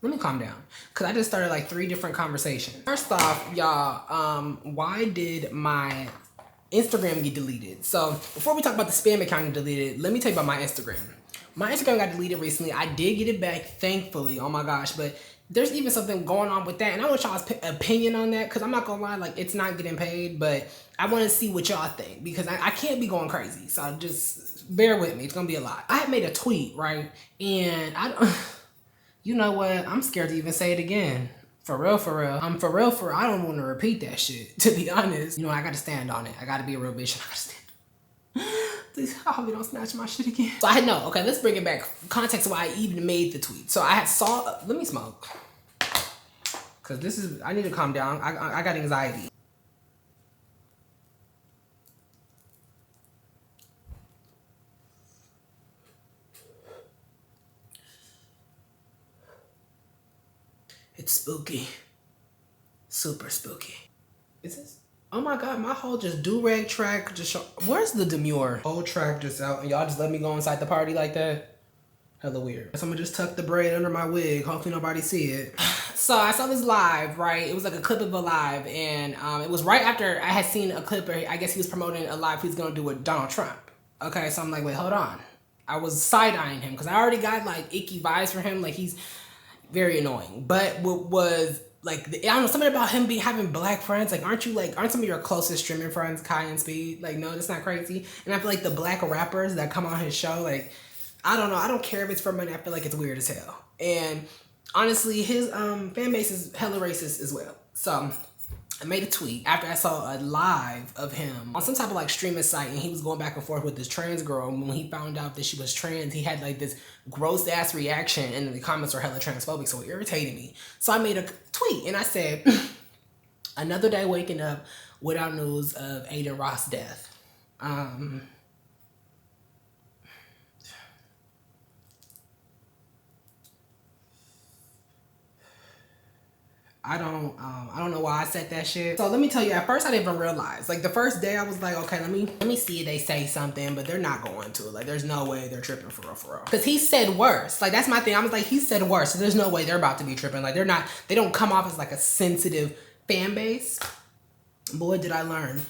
let me calm down. Cause I just started like 3 different conversations. First off, y'all, why did my Instagram get deleted? So before we talk about the spam account getting deleted, let me tell you about my Instagram. My Instagram got deleted recently. I did get it back, thankfully. Oh my gosh, but there's even something going on with that, and I want y'all's opinion on that because I'm not gonna lie, like it's not getting paid, but I want to see what y'all think because I can't be going crazy. So just bear with me. It's gonna be a lot. I had made a tweet, right, and I don't. You know what? I'm scared to even say it again. For real, for real. I'm for real, for real. I don't want to repeat that shit, to be honest. You know, I got to stand on it. I got to be a real bitch. I got to stand. Please, I hope you don't snatch my shit again. So I had no, okay, let's bring it back. Context of why I even made the tweet. So I had saw, let me smoke. Because this is, I need to calm down. I got anxiety. It's spooky. Super spooky. Is this? Oh my God, my whole just do-rag track just show. Where's the demure? Whole track just out and y'all just let me go inside the party like that? Hella weird. So I'm gonna just tuck the braid under my wig. Hopefully nobody see it. So I saw this live, right? It was like a clip of a live and it was right after I had seen a clip where I guess he was promoting a live he's gonna do with Donald Trump. Okay, so I'm like, wait, hold on. I was side-eyeing him because I already got like icky vibes for him. Like he's very annoying. But what was like, I don't know, something about him having black friends. Like, aren't some of your closest streaming friends Kai and Speed? Like, no, that's not crazy. And I feel like the black rappers that come on his show, like, I don't know. I don't care if it's for money. I feel like it's weird as hell. And honestly, his fan base is hella racist as well. So I made a tweet after I saw a live of him on some type of like streaming site, and he was going back and forth with this trans girl. And when he found out that she was trans, he had like this gross ass reaction, and the comments were hella transphobic, so it irritated me. So I made a tweet and I said, another day waking up without news of ADIN Ross' death. I don't know why I said that shit. So let me tell you, at first I didn't even realize. Like the first day I was like, okay, let me see if they say something, but they're not going to. Like there's no way they're tripping for real, for real. Cause he said worse. Like that's my thing. I was like, he said worse. So there's no way they're about to be tripping. Like they don't come off as like a sensitive fan base. Boy, did I learn.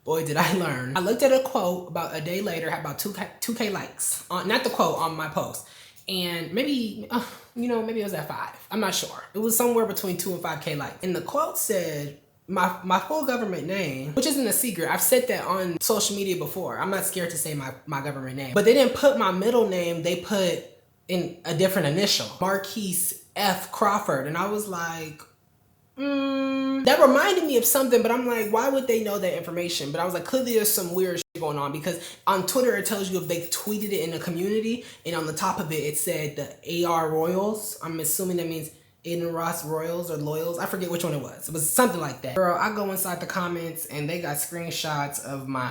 Boy, did I learn. I looked at a quote about a day later, had about 2K likes. Not the quote, on my post. And maybe, maybe it was at 5. I'm not sure. It was somewhere between 2 and 5K likes. And the quote said, my full government name, which isn't a secret. I've said that on social media before. I'm not scared to say my government name. But they didn't put my middle name. They put in a different initial. Marquise F. Crawford. And I was like, that reminded me of something, but I'm like, why would they know that information? But I was like, clearly there's some weird shit going on because on Twitter it tells you if they tweeted it in the community, and on the top of it, it said the AR Royals. I'm assuming that means ADIN Ross Royals or Loyals. I forget which one it was. It was something like that. Girl, I go inside the comments and they got screenshots of my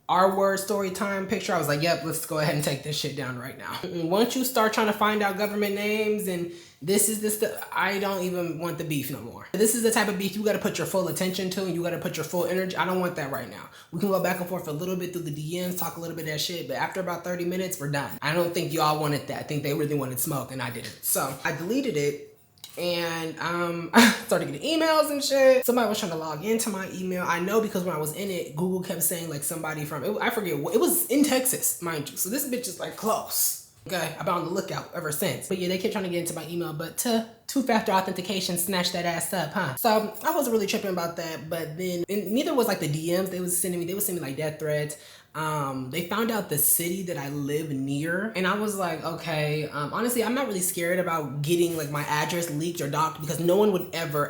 R-word Storytime picture. I was like, yep, let's go ahead and take this shit down right now. Once you start trying to find out government names and this is this, I don't even want the beef no more. This is the type of beef you got to put your full attention to, and you got to put your full energy. I don't want that right now. We can go back and forth a little bit through the DMs, talk a little bit of that shit, but after about 30 minutes, we're done. I don't think y'all wanted that. I think they really wanted smoke, and I didn't. So I deleted it, and I started getting emails and shit. Somebody was trying to log into my email. I know because when I was in it, Google kept saying like somebody from, I forget what, it was in Texas, mind you. So this bitch is like close. Okay, I've been on the lookout ever since. But yeah, they kept trying to get into my email, but two-factor authentication snatched that ass up, huh? So I wasn't really tripping about that, but then neither was like the DMs they was sending me. They would send me like death threats. They found out the city that I live near, and I was like, okay, honestly, I'm not really scared about getting like my address leaked or docked because no one would ever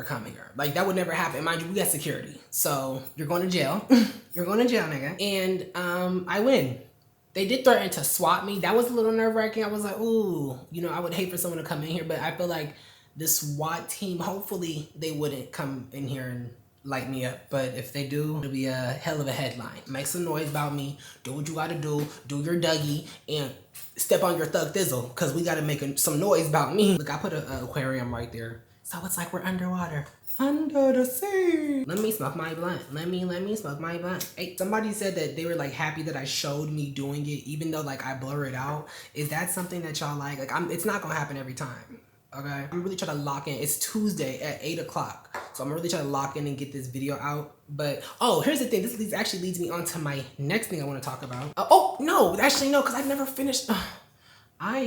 come here. Like that would never happen. Mind you, we got security, so you're going to jail. You're going to jail, nigga. And I win. They did threaten to swat me. That was a little nerve-wracking. I was like, ooh, you know, I would hate for someone to come in here, but I feel like this SWAT team, hopefully they wouldn't come in here and light me up. But if they do, it'll be a hell of a headline. Make some noise about me. Do what you gotta do. Do your Dougie and step on your thug thizzle, because we gotta make some noise about me. Look, I put an aquarium right there. So it's like we're underwater. Under the sea. Let me smoke my blunt. Let me smoke my blunt. Hey, somebody said that they were like happy that I showed me doing it, even though like I blur it out. Is that something that y'all like? Like it's not gonna happen every time. Okay, I'm really trying to lock in. It's Tuesday at 8 o'clock, so I'm really trying to lock in and get this video out. But oh, here's the thing. This actually leads me on to my next thing I want to talk about. Oh no, actually no, because I never finished.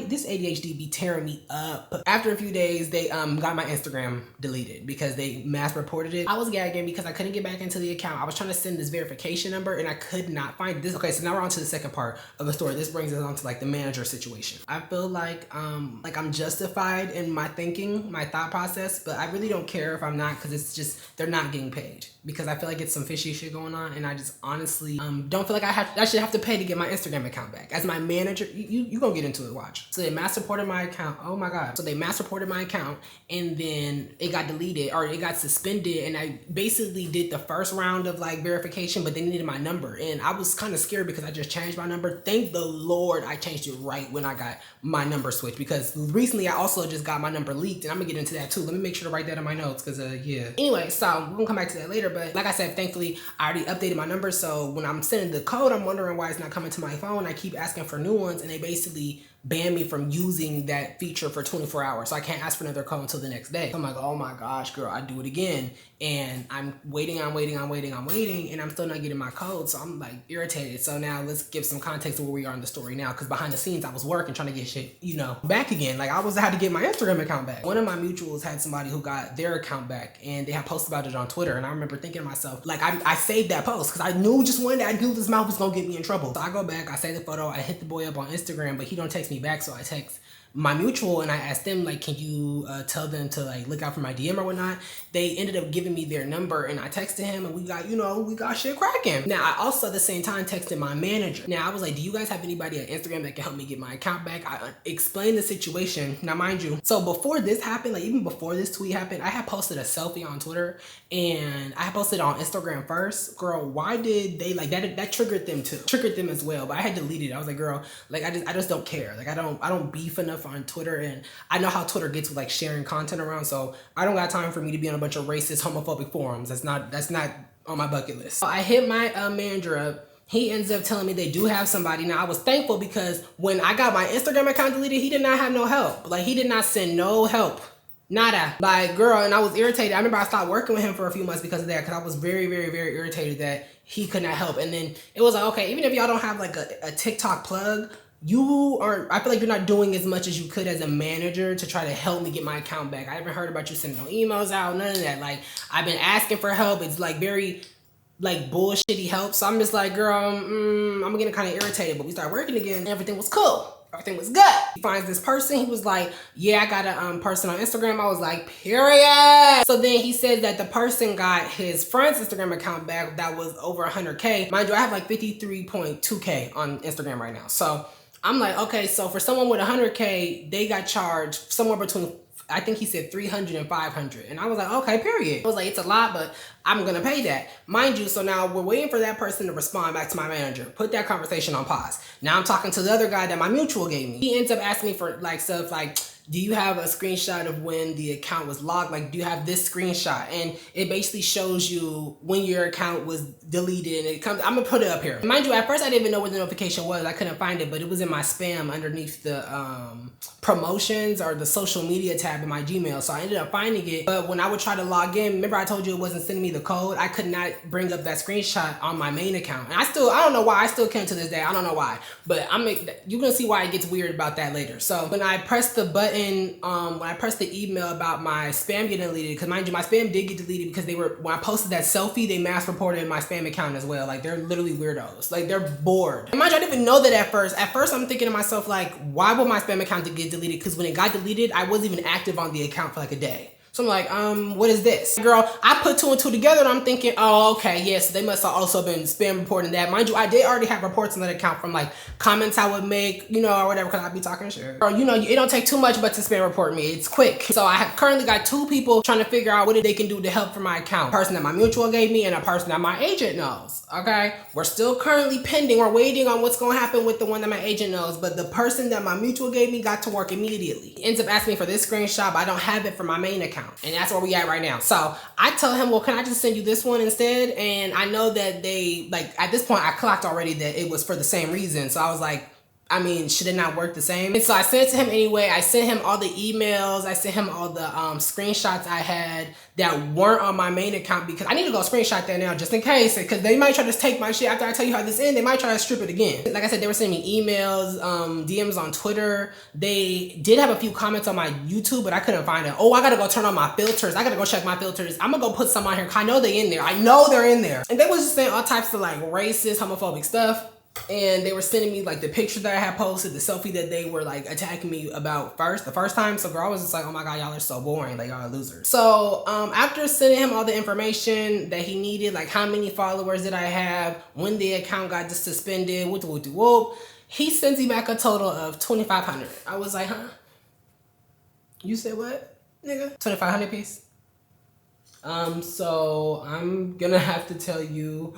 This ADHD be tearing me up. After a few days, they got my Instagram deleted because they mass reported it. I was gagging because I couldn't get back into the account. I was trying to send this verification number and I could not find this. Okay, so now we're on to the second part of the story. This brings us on to like the manager situation. I feel like I'm justified in my thinking, my thought process, but I really don't care if I'm not, because it's just, they're not getting paid. Because I feel like it's some fishy shit going on, and I just honestly don't feel like I should have to pay to get my Instagram account back. As my manager, you gonna get into it, watch. So they mass reported my account. Oh my God. So they mass reported my account, and then it got deleted or it got suspended, and I basically did the first round of like verification, but they needed my number, and I was kind of scared because I just changed my number. Thank the Lord I changed it right when I got my number switched, because recently I also just got my number leaked, and I'm gonna get into that too. Let me make sure to write that in my notes, because yeah. Anyway, so we're gonna come back to that later. But like I said, thankfully, I already updated my number. So when I'm sending the code, I'm wondering why it's not coming to my phone. I keep asking for new ones, and they basically banned me from using that feature for 24 hours. So I can't ask for another code until the next day. So I'm like, oh my gosh, girl, I do it again. And I'm waiting, and I'm still not getting my code. So I'm like irritated. So now let's give some context to where we are in the story now. Because behind the scenes, I was working, trying to get shit, you know, back again. Like I had to get my Instagram account back. One of my mutuals had somebody who got their account back, and they had posted about it on Twitter. And I remember thinking to myself, like I saved that post because I knew just one day I knew this mouth was gonna get me in trouble. So I go back, I save the photo, I hit the boy up on Instagram, but he don't text me back. So I text my mutual and I asked them, like, can you tell them to like look out for my DM or whatnot. They ended up giving me their number, and I texted him, and we got shit cracking. Now I also at the same time texted my manager. Now I was like, do you guys have anybody at Instagram that can help me get my account back? I explained the situation. Now mind you, so before this happened, like even before this tweet happened, I had posted a selfie on Twitter, and I posted on Instagram first. Girl, why did they like that? That triggered them too. Triggered them as well. But I had deleted it. I was like, girl, like I just don't care. Like I don't beef enough on Twitter, and I know how Twitter gets with like sharing content around, so I don't got time for me to be on a bunch of racist, homophobic forums. That's not on my bucket list. So I hit my manager up. He ends up telling me they do have somebody. Now I was thankful because when I got my Instagram account deleted, he did not have no help. Like he did not send no help. Nada. Like girl, and I was irritated. I remember I stopped working with him for a few months because of that, because I was very irritated that he could not help. And then it was like, okay, even if y'all don't have like a TikTok plug, I feel like you're not doing as much as you could as a manager to try to help me get my account back. I haven't heard about you sending no emails out, none of that. Like I've been asking for help. It's like very like bullshitty help. So I'm just like, girl, I'm getting kind of irritated. But we started working again, and everything was cool. Everything was good. He finds this person. He was like, yeah, I got a person on Instagram. I was like, period. So then he said that the person got his friend's Instagram account back that was over 100K. Mind you, I have like 53.2K on Instagram right now. So I'm like, okay, so for someone with 100K, they got charged somewhere between, I think he said 300 and 500. And I was like, okay, period. I was like, it's a lot, but I'm gonna pay that. Mind you, so now we're waiting for that person to respond back to my manager. Put that conversation on pause. Now I'm talking to the other guy that my mutual gave me. He ends up asking me for like stuff like, do you have a screenshot of when the account was logged? Like, do you have this screenshot? And it basically shows you when your account was deleted, and it comes, I'm gonna put it up here. Mind you, at first I didn't even know what the notification was. I couldn't find it, but it was in my spam underneath the promotions or the social media tab in my Gmail. So I ended up finding it. But when I would try to log in, remember I told you it wasn't sending me the code? I could not bring up that screenshot on my main account. And I don't know why, I still can't to this day. I don't know why. But you're gonna see why it gets weird about that later. So when I pressed the button, when I pressed the email about my spam getting deleted, because mind you, my spam did get deleted because when I posted that selfie, they mass reported my spam account as well. Like, they're literally weirdos. Like, they're bored. And mind you, I didn't even know that at first. At first, I'm thinking to myself, like, why would my spam account get deleted? Because when it got deleted, I wasn't even active on the account for like a day. So I'm like, what is this? Girl, I put two and two together and I'm thinking, oh, okay, yes, they must have also been spam reporting that. Mind you, I did already have reports on that account from like comments I would make, you know, or whatever, because I'd be talking shit. Or, you know, it don't take too much but to spam report me. It's quick. So I have currently got 2 people trying to figure out what they can do to help for my account. A person that my mutual gave me and a person that my agent knows, okay? We're still currently pending. We're waiting on what's gonna happen with the one that my agent knows, but the person that my mutual gave me got to work immediately. He ends up asking me for this screenshot, but I don't have it for my main account. And that's where we at right now. So I tell him, well, can I just send you this one instead? And I know that they, like, at this point I clocked already that it was for the same reason. So I was like, I mean, should it not work the same? And so I sent it to him anyway. I sent him all the emails. I sent him all the screenshots I had that weren't on my main account, because I need to go screenshot that now just in case, because they might try to take my shit after I tell you how this ends. They might try to strip it again. Like I said, they were sending me emails, DMs on Twitter. They did have a few comments on my YouTube, but I couldn't find it. Oh, I gotta go turn on my filters. I gotta go check my filters. I'm gonna go put some on here, 'cause I know they in there. I know they're in there. And they was just saying all types of like racist, homophobic stuff. And they were sending me like the picture that I had posted, the selfie that they were like attacking me about the first time. So girl, I was just like, oh my God, y'all are so boring. Like, y'all are losers. So after sending him all the information that he needed, like how many followers did I have, when the account got just suspended, whoop, he sends me back a total of 2,500. I was like, huh? You said what, nigga? 2,500 piece? So I'm gonna have to tell you,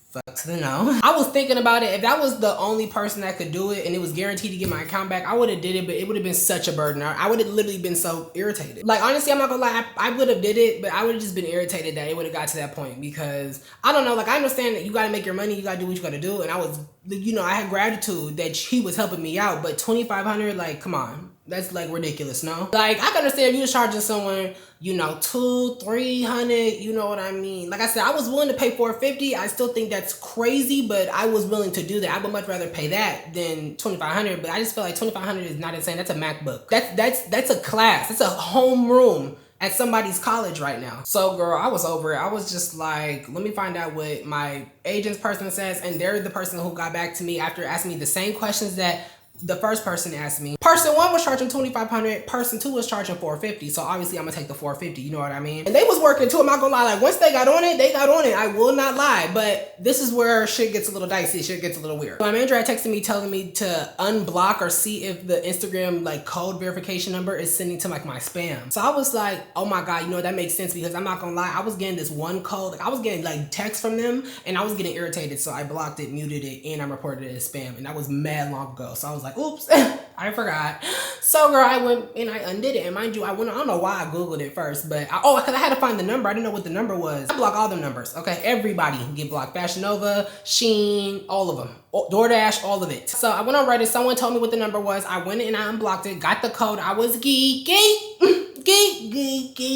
fuck to the no. I was thinking about it. If that was the only person that could do it and it was guaranteed to get my account back, I would have did it, but it would have been such a burden. I would have literally been so irritated. Like, honestly, I'm not gonna lie, I would have did it, but I would have just been irritated that it would have got to that point, because I don't know, like, I understand that you gotta make your money, you gotta do what you gotta do, and I was, you know, I had gratitude that he was helping me out, but 2,500, like, come on. That's like ridiculous, no? Like, I can understand if you was charging someone, you know, $200-300, you know what I mean? Like I said, I was willing to pay $450. I still think that's crazy, but I was willing to do that. I would much rather pay that than $2,500, but I just feel like $2,500 is not insane. That's a MacBook. That's a class. That's a homeroom at somebody's college right now. So girl, I was over it. I was just like, let me find out what my agent's person says, and they're the person who got back to me after asking me the same questions that the first person asked me. Person 1 was charging $2,500. Person 2 was charging $450. So obviously I'm gonna take the $450. You know what I mean? And they was working too. I'm not gonna lie. Like, once they got on it, they got on it. I will not lie. But this is where shit gets a little dicey. Shit gets a little weird. So my manager had texted me telling me to unblock or see if the Instagram like code verification number is sending to like my spam. So I was like, oh my God, you know, that makes sense, because I'm not gonna lie. I was getting this one code. Like, I was getting like texts from them and I was getting irritated. So I blocked it, muted it, and I reported it as spam. And that was mad long ago. So I was like, oops, I forgot. So girl, I went and I undid it. And mind you, I don't know why I Googled it first, but because I had to find the number. I didn't know what the number was. I block all the numbers, okay? Everybody get blocked. Fashion Nova, Shein, all of them. DoorDash, all of it. So I went on Reddit. Someone told me what the number was. I went and I unblocked it, got the code. I was geeky.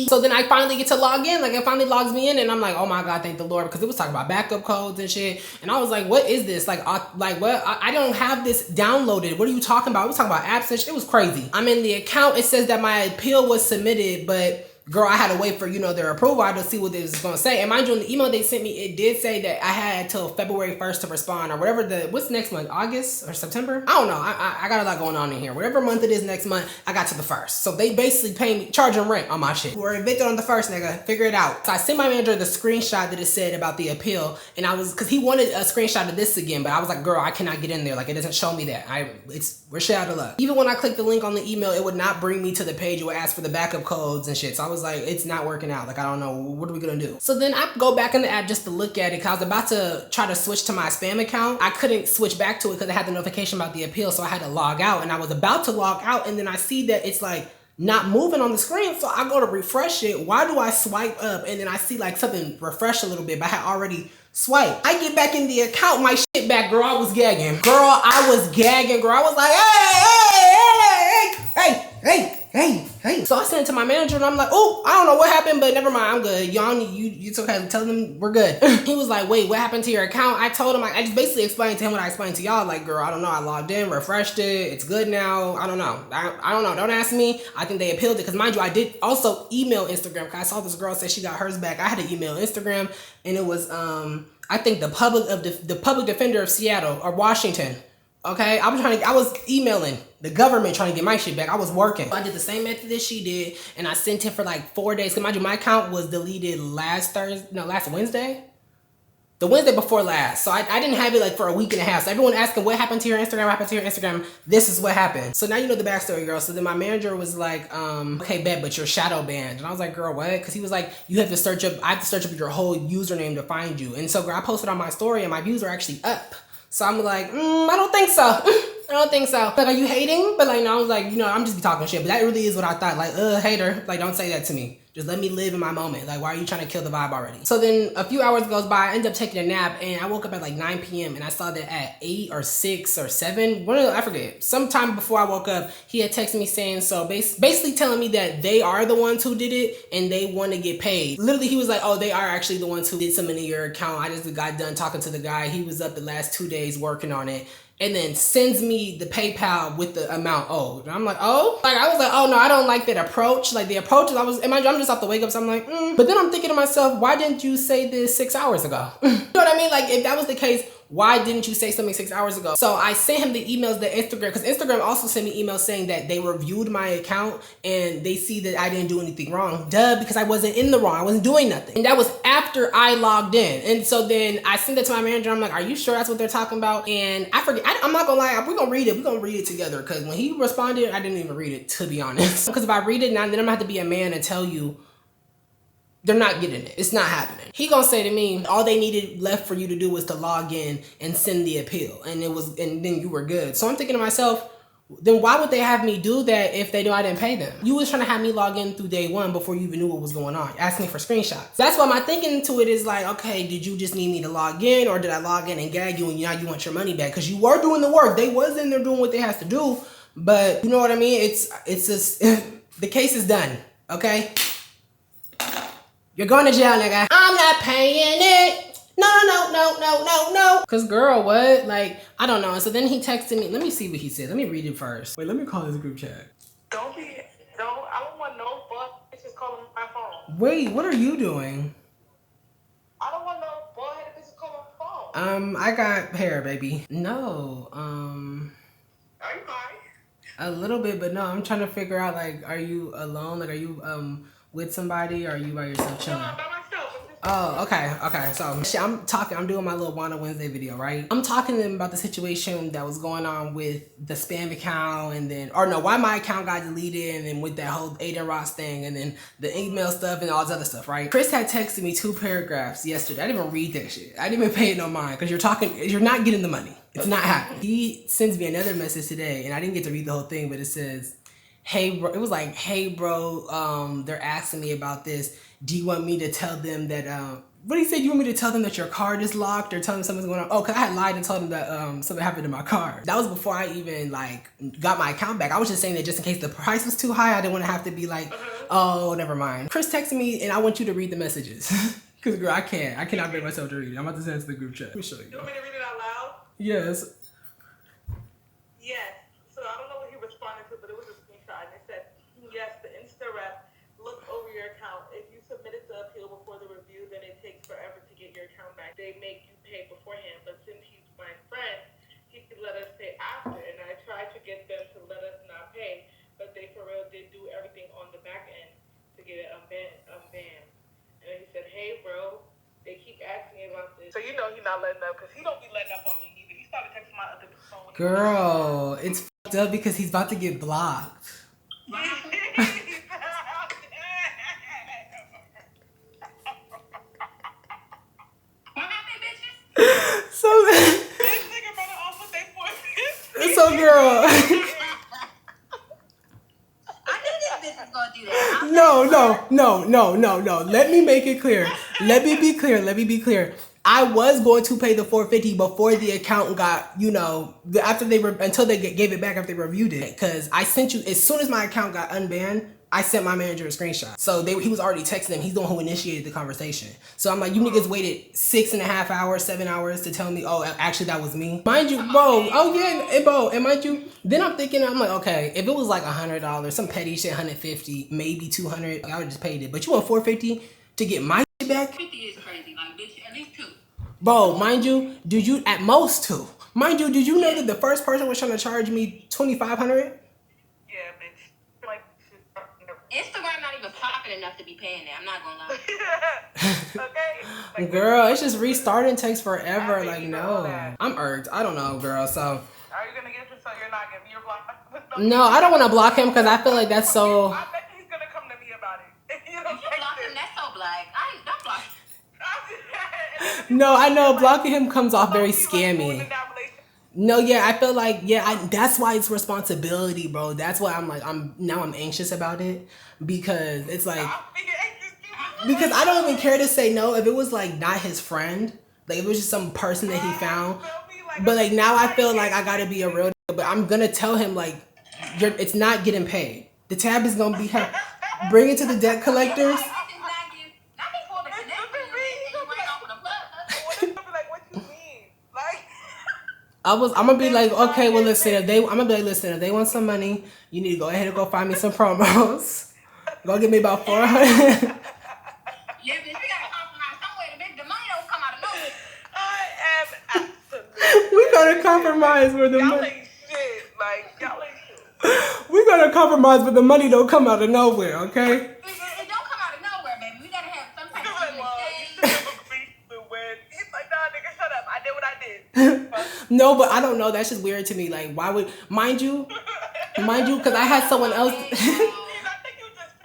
So then I finally get to log in. Like, it finally logs me in and I'm like, oh my God, thank the Lord, because it was talking about backup codes and shit. And I was like, what is this? Like what? I don't have this downloaded. What are you talking about? We're talking about apps and shit. It was crazy. I'm in the account. It says that my appeal was submitted, but girl, I had to wait for, you know, their approval to see what they was going to say. And mind you, in the email they sent me, it did say that I had till February 1st to respond, or whatever what's next month? August or September? I don't know. I got a lot going on in here. Whatever month it is next month, I got to the 1st. So they basically pay me, charging rent on my shit. We're evicted on the 1st, nigga. Figure it out. So I sent my manager the screenshot that it said about the appeal. And because he wanted a screenshot of this again, but I was like, girl, I cannot get in there. Like, it doesn't show me that. We're shit out of luck. Even when I clicked the link on the email, it would not bring me to the page. It would ask for the backup codes and shit. So I was like, it's not working out. Like, I don't know, what are we gonna do? So then I go back in the app just to look at it, because I was about to try to switch to my spam account. I couldn't switch back to it because I had the notification about the appeal, so I had to log out, and I was about to log out, and then I see that it's like not moving on the screen, so I go to refresh it. Why do I swipe up and then I see like something refresh a little bit, but I had already swiped. I get back in the account, my shit back, girl, I was gagging. Girl, I was gagging, girl. I was like, hey. So I sent it to my manager and I'm like, oh, I don't know what happened, but never mind, I'm good. Y'all, it's okay, tell them we're good. He was like, wait, what happened to your account? I told him, I just basically explained to him what I explained to y'all, like, girl, I don't know, I logged in, refreshed it, it's good now, I don't know. I don't know, don't ask me. I think they appealed it, because mind you, I did also email Instagram, because I saw this girl say she got hers back. I had to email Instagram, and it was, I think the public defender of Seattle, or Washington. Okay, I was emailing the government trying to get my shit back. I was working. I did the same method that she did, and I sent it for like 4 days. Cause mind you, my account was deleted last Wednesday? The Wednesday before last. So I didn't have it like for a week and a half. So everyone asking, what happened to your Instagram? What happened to your Instagram? This is what happened. So now you know the backstory, girl. So then my manager was like, okay, bet, but you're shadow banned. And I was like, girl, what? Because he was like, I have to search up your whole username to find you. And so girl, I posted on my story and my views are actually up. So I'm like, I don't think so. I don't think so. Like, are you hating? But like, no, I was like, I'm just be talking shit. But that really is what I thought. Like, hater. Like, don't say that to me. Just let me live in my moment. Like, why are you trying to kill the vibe already? So then a few hours goes by, I end up taking a nap, and I woke up at like 9 p.m. and I saw that at 8 or 6 or 7, I forget. Sometime before I woke up, he had texted me saying, so basically telling me that they are the ones who did it and they want to get paid. Literally, he was like, oh, they are actually the ones who did something in your account. I just got done talking to the guy. He was up the last 2 days working on it. And then sends me the PayPal with the amount owed. And I'm like, oh? Like, I was like, oh no, I don't like that approach. Like the approach, I'm just off the wake up, so I'm like, But then I'm thinking to myself, why didn't you say this 6 hours ago? You know what I mean? Like, if that was the case, why didn't you say something 6 hours ago? So I sent him the emails that Instagram, because Instagram also sent me emails saying that they reviewed my account and they see that I didn't do anything wrong. Duh, because I wasn't in the wrong. I wasn't doing nothing. And that was after I logged in. And so then I sent it to my manager. I'm like, are you sure that's what they're talking about? And I forget, I'm not gonna lie, we're gonna read it. We're gonna read it together. Because when he responded, I didn't even read it, to be honest. Because if I read it now, then I'm gonna have to be a man and tell you, they're not getting it. It's not happening. He gonna say to me, all they needed left for you to do was to log in and send the appeal. And then you were good. So I'm thinking to myself, then why would they have me do that if they knew I didn't pay them? You was trying to have me log in through day one before you even knew what was going on, asking me for screenshots. That's why my thinking to it is like, okay, did you just need me to log in, or did I log in and gag you and now you want your money back? Because you were doing the work. They was in there doing what they has to do. But you know what I mean? It's just, the case is done, okay? You're going to jail, nigga. I'm not paying it. No. Cause girl, what? Like, I don't know. And so then he texted me. Let me see what he said. Let me read it first. Wait, let me call his group chat. I don't want no fuck bitches calling my phone. Wait, what are you doing? I don't want no bald-headed bitches calling my phone. I got hair, baby. No, Are you high? a little bit, but no, I'm trying to figure out, like, are you alone? Like, are you, with somebody, or are you by yourself chilling? No, I'm by myself. Oh, okay. So I'm doing my little Wanna Wednesday video, right? I'm talking to them about the situation that was going on with the spam account, and then, or no, why my account got deleted, and then with that whole ADIN thing, and then the email stuff and all this other stuff, right? Chris had texted me 2 paragraphs yesterday. I didn't even read that shit. I didn't even pay it no mind, because you're not getting the money. It's not happening. He sends me another message today, and I didn't get to read the whole thing, but it says, hey bro, it was like, hey bro, they're asking me about this. Do you want me to tell them that, what he said, you want me to tell them that your card is locked, or tell them something's going on? Oh, cause I had lied and told them that something happened to my card. That was before I even like got my account back. I was just saying that just in case the price was too high, I didn't want to have to be like, oh, never mind. Chris texted me, and I want you to read the messages. Cause girl, I cannot bring myself to read it. I'm about to send it to the group chat. Let me show you. You want me to read it out loud? Yes. Yes. So I don't know what he responded to, but it was a screenshot, and it said, yes, the Insta rep looked over your account. If you submitted the appeal before the review, then it takes forever to get your account back. They make you pay beforehand, but since he's my friend, he could let us pay after. And I tried to get them to let us not pay, but they for real did do everything on the back end to get it unbanned. And then he said, hey bro, they keep asking me about this. So you know he's not letting up, because he don't be letting up on me neither. He started texting my other phone. Girl, it's fucked up because he's about to get blocked. No. Let me make it clear. Let me be clear. I was going to pay the $450 before the account got, you know, after they until they gave it back after they reviewed it. Because I sent you, as soon as my account got unbanned, I sent my manager a screenshot. So he was already texting them. He's the one who initiated the conversation. So I'm like, you niggas waited 6.5 hours, 7 hours to tell me, oh, actually that was me. Mind you, bro, oh yeah, and bro, and mind you, then I'm thinking, I'm like, okay, if it was like $100, some petty shit, 150, maybe 200, I would just paid it. But you want $450 to get my shit back? 50 is crazy, like bitch, at least 2. Bro, mind you, at most 2. Mind you, did you know that the first person was trying to charge me $2,500? Instagram not even popping enough to be paying that. I'm not gonna lie. Okay. Like, girl, it's just restarting takes forever. Like, no. I'm irked. I don't know, girl. So. Are you gonna get this so you're not giving your block? No, I don't want to block him because I feel like that's so. I bet he's gonna come to me about it. If you don't If you block him, that's so black. Don't block him. No, I know blocking him comes off very scammy. No, yeah, I feel like, that's why it's responsibility, bro. That's why I'm like, I'm anxious about it because it's like, because I don't even care to say no if it was like not his friend, like if it was just some person that he found. But like now I feel like I gotta be a real, but I'm gonna tell him like, it's not getting paid. The tab is gonna be, bring it to the debt collectors. I'm gonna be like, okay, well listen, I'm gonna be like, listen, if they want some money, you need to go ahead and go find me some promos. Go get me about 400. Yeah, bitch, we gotta compromise somewhere. The money don't come out of nowhere. I am absolutely. We gotta compromise where the y'all money. ain't shit. Like, y'all ain't shit. We gotta compromise, but the money don't come out of nowhere, okay? It don't come out of nowhere, baby. We gotta have some type of He's like, nah, nigga, shut up. I did what I did. No, but I don't know. That's just weird to me. Like, why would, mind you, because I had someone else. I think you just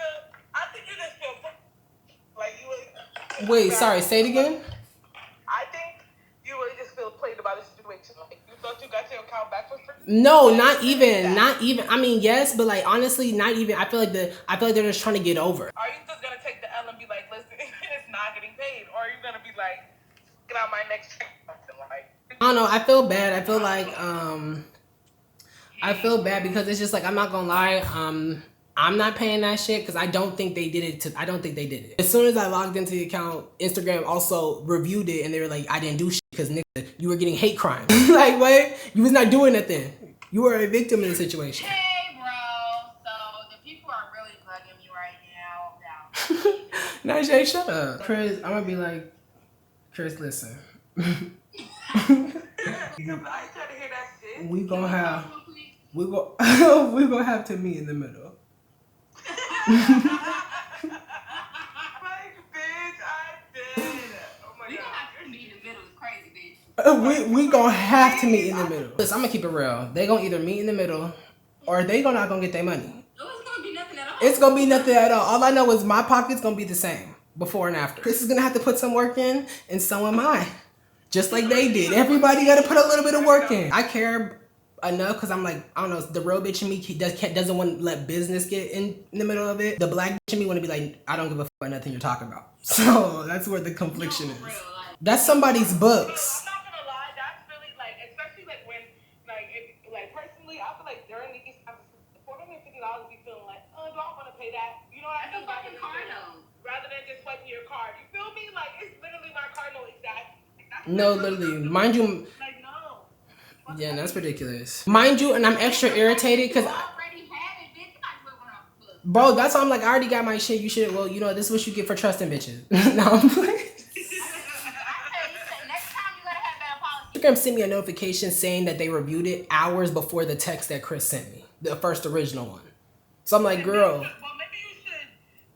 feel like you were. Wait, sorry, say it again. I think you really just feel played about the situation. Like, you thought you got your account back for free. No, not even. I mean, yes, but like honestly, not even. I feel like they're just trying to get over. Are you just gonna take the L and be like, listen, it's not getting paid, or are you gonna be like, get out my next check? Like, I don't know. I feel bad. I feel like I feel bad because it's just like I'm not gonna lie. I'm not paying that shit because I don't think they did it. I don't think they did it. As soon as I logged into the account, Instagram also reviewed it and they were like, I didn't do shit because nigga, you were getting hate crime. Like what? You was not doing nothing. You were a victim in the situation. Hey, bro. So the people are really bugging me right now. Now, Jay, shut up. Chris, I'm gonna be like, Chris, listen. I ain't trying to hear that shit. We gonna have to meet in the middle. Like, bitch, I did. Oh my We god. gonna have to meet in the middle. It's crazy, bitch. We gonna have to meet in the middle. Listen, I'm gonna keep it real. They gonna either meet in the middle or they not gonna get their money. No, it's gonna be nothing at all. It's gonna be nothing at all. All I know is my pocket's gonna be the same before and after. Chris is gonna have to put some work in, and so am I. Just like they did. Everybody gotta put a little bit of work in. I care enough because I'm like, I don't know, the real bitch in me doesn't want to let business get in the middle of it. The black bitch in me want to be like, I don't give a fuck about nothing you're talking about. So that's where the confliction is. That's somebody's books. I'm not gonna lie, that's really like, especially like when, like personally, I feel like during these times, $450 be feeling like, oh, do I want to pay that? You know what I mean? That's a fucking car note. Rather than just swiping your card, you feel me? Like, it's literally my card note exactly. No, literally, mind you. Like, no. Yeah, that's ridiculous. Mind you, and I'm extra irritated because. Bro, that's why I'm like, I already got my shit. You should, well, you know, this is what you get for trusting bitches. No, I'm like. Instagram sent me a notification saying that they reviewed it hours before the text that Chris sent me, the first original one. So I'm like, girl. Well, maybe you should,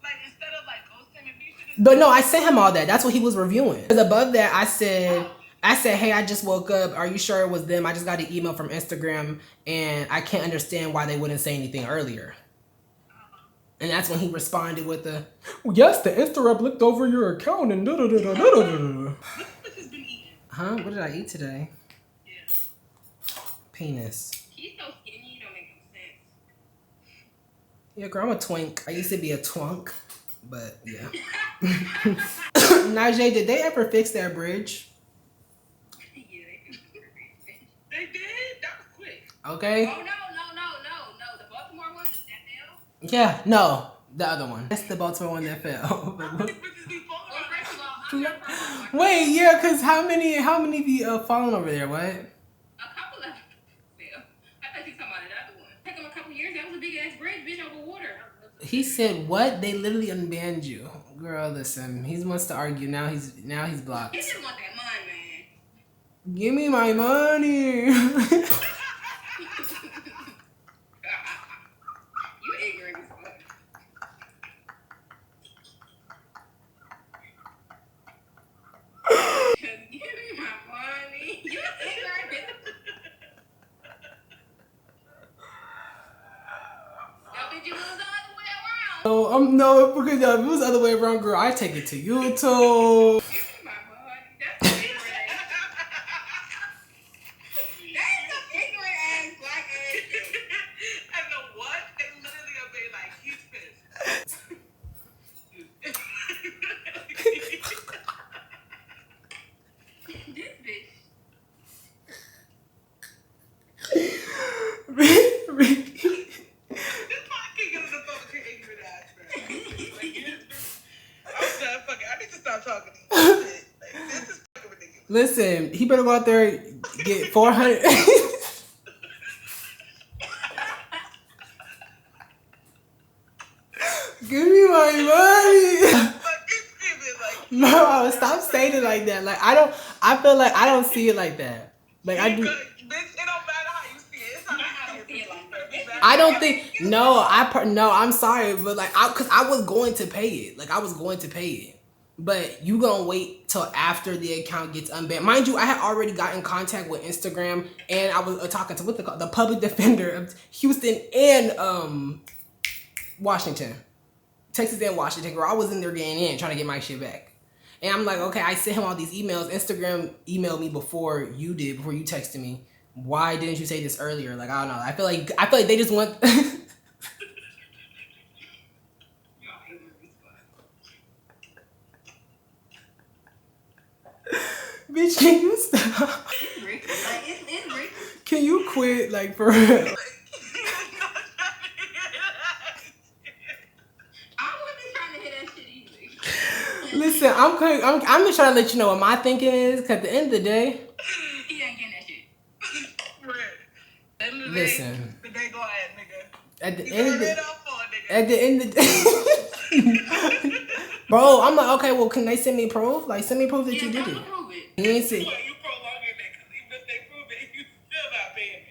like, instead of like ghosting, maybe you should just. But no, I sent him all that. That's what he was reviewing. Because above that, I said, hey, I just woke up. Are you sure it was them? I just got an email from Instagram, and I can't understand why they wouldn't say anything earlier. And that's when he responded with the, yes, the Insta rep looked over your account and da-da-da-da-da-da-da. Huh? What did I eat today? Yeah. Penis. He's so skinny, you don't make no sense. Yeah, girl, I'm a twink. I used to be a twunk. But yeah. Najee, did they ever fix that bridge? Yeah, They did? That was quick. Okay. Oh, no. The Baltimore one, that fell? Yeah, no. The other one. That's the Baltimore one that fell. How many bridges be falling Well, on first that? of all, I'm not from Baltimore. Wait, yeah, cause how many be falling over there? What? A couple of them fell. I thought you were talking about another one. It took them a couple years. That was a big ass bridge, bitch, over water. He said what? They literally unbanned you, girl. Listen, he wants to argue now. He's blocked. He just want that money, man. Give me my money. You ignorant as fuck. Just give me my money. You ignorant. Yo, did you lose the other way around? No, no, because if it was the other way around, girl, I take it to YouTube. Give me my money. That's ignorant. That is some ignorant ass black ass shit. And the what? They literally obey like he's pissed. This bitch. This man can't get on the phone with your ignorant ass, man. Like, I'm done fucking. I need to stop talking to you. Shit. Like, this is fucking ridiculous. Listen, he better go out there and get 400. Give me my money. Fucking stupid. Like, No, stop saying it like that. Like I feel like I don't see it like that. Like I do. bitch, it don't matter how you see it. It's not how you see it. I don't think. No, I'm sorry, but like cause I was going to pay it. Like I was going to pay it. But you gonna wait till after the account gets unbanned. Mind you, I had already got in contact with Instagram, and I was talking to the public defender of Houston and Washington, Texas and Washington. Girl, I was in there getting in, trying to get my shit back. And I'm like, okay, I sent him all these emails. Instagram emailed me before you texted me. Why didn't you say this earlier? Like, I don't know. I feel like they just want. Bitch, can you stop? It's Rick. Like, it's Rick. Can you quit? Like, for real. I wasn't trying to hit that shit either. Listen, I'm just trying to let you know what my thinking is, because at the end of the day, He ain't getting that shit. Right. Listen. The day go ahead, nigga. at the You end of got the it off on, nigga. at the end of the day, bro, I'm like, okay, well, can they send me proof? Like, send me proof that you did it. Prove it. He ain't see. You prolonging it, because even if they prove it, you still not paying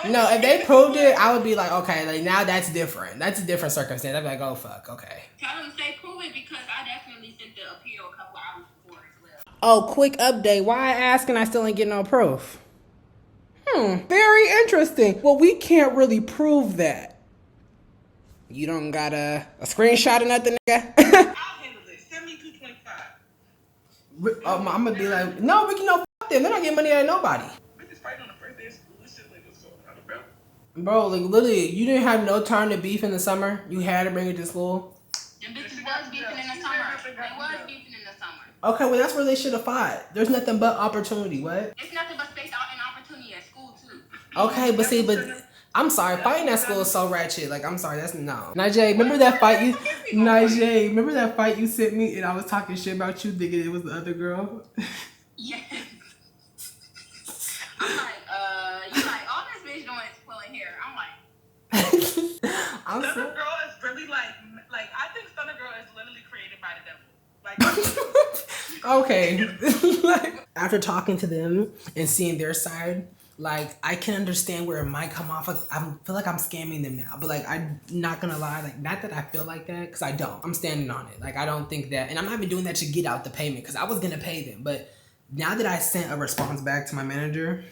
it. No, if they proved it, I would be like, okay, like now that's different. That's a different circumstance. I'd be like, oh fuck, okay. Tell them to say prove it because I definitely sent the appeal a couple hours before as well. Oh, quick update. Why I ask and I still ain't getting no proof? Very interesting. Well, we can't really prove that. You don't got a screenshot or nothing, nigga? I'll handle it. Send me 225. I'm gonna be like, no, Ricky, no, fuck them. They're not getting money out of nobody. We just fighting on the first day of school. This shit like what's going on, bro. Bro, like literally, you didn't have no time to beef in the summer. You had to bring it to school. Them bitches was beefing in the summer. They was beefing in the summer. Okay, well that's where they should have fought. There's nothing but opportunity. What? It's nothing but space out and opportunity at school too. Okay, but I'm sorry, fighting at school is so ratchet. Like, I'm sorry, that's no. Najee, remember that fight remember that fight you sent me and I was talking shit about you thinking it was the other girl? Yes. I'm like, you like, all this bitch doing is pulling hair. I'm like, I'm Stunner so Girl is really like I think Stunner Girl is literally created by the devil. Like, okay. Like, after talking to them and seeing their side, like I can understand where it might come off. Like, I feel like I'm scamming them now, but like I'm not gonna lie. Like, not that I feel like that, because I don't. I'm standing on it. Like, I don't think that, and I'm not even doing that to get out the payment, because I was gonna pay them. But now that I sent a response back to my manager,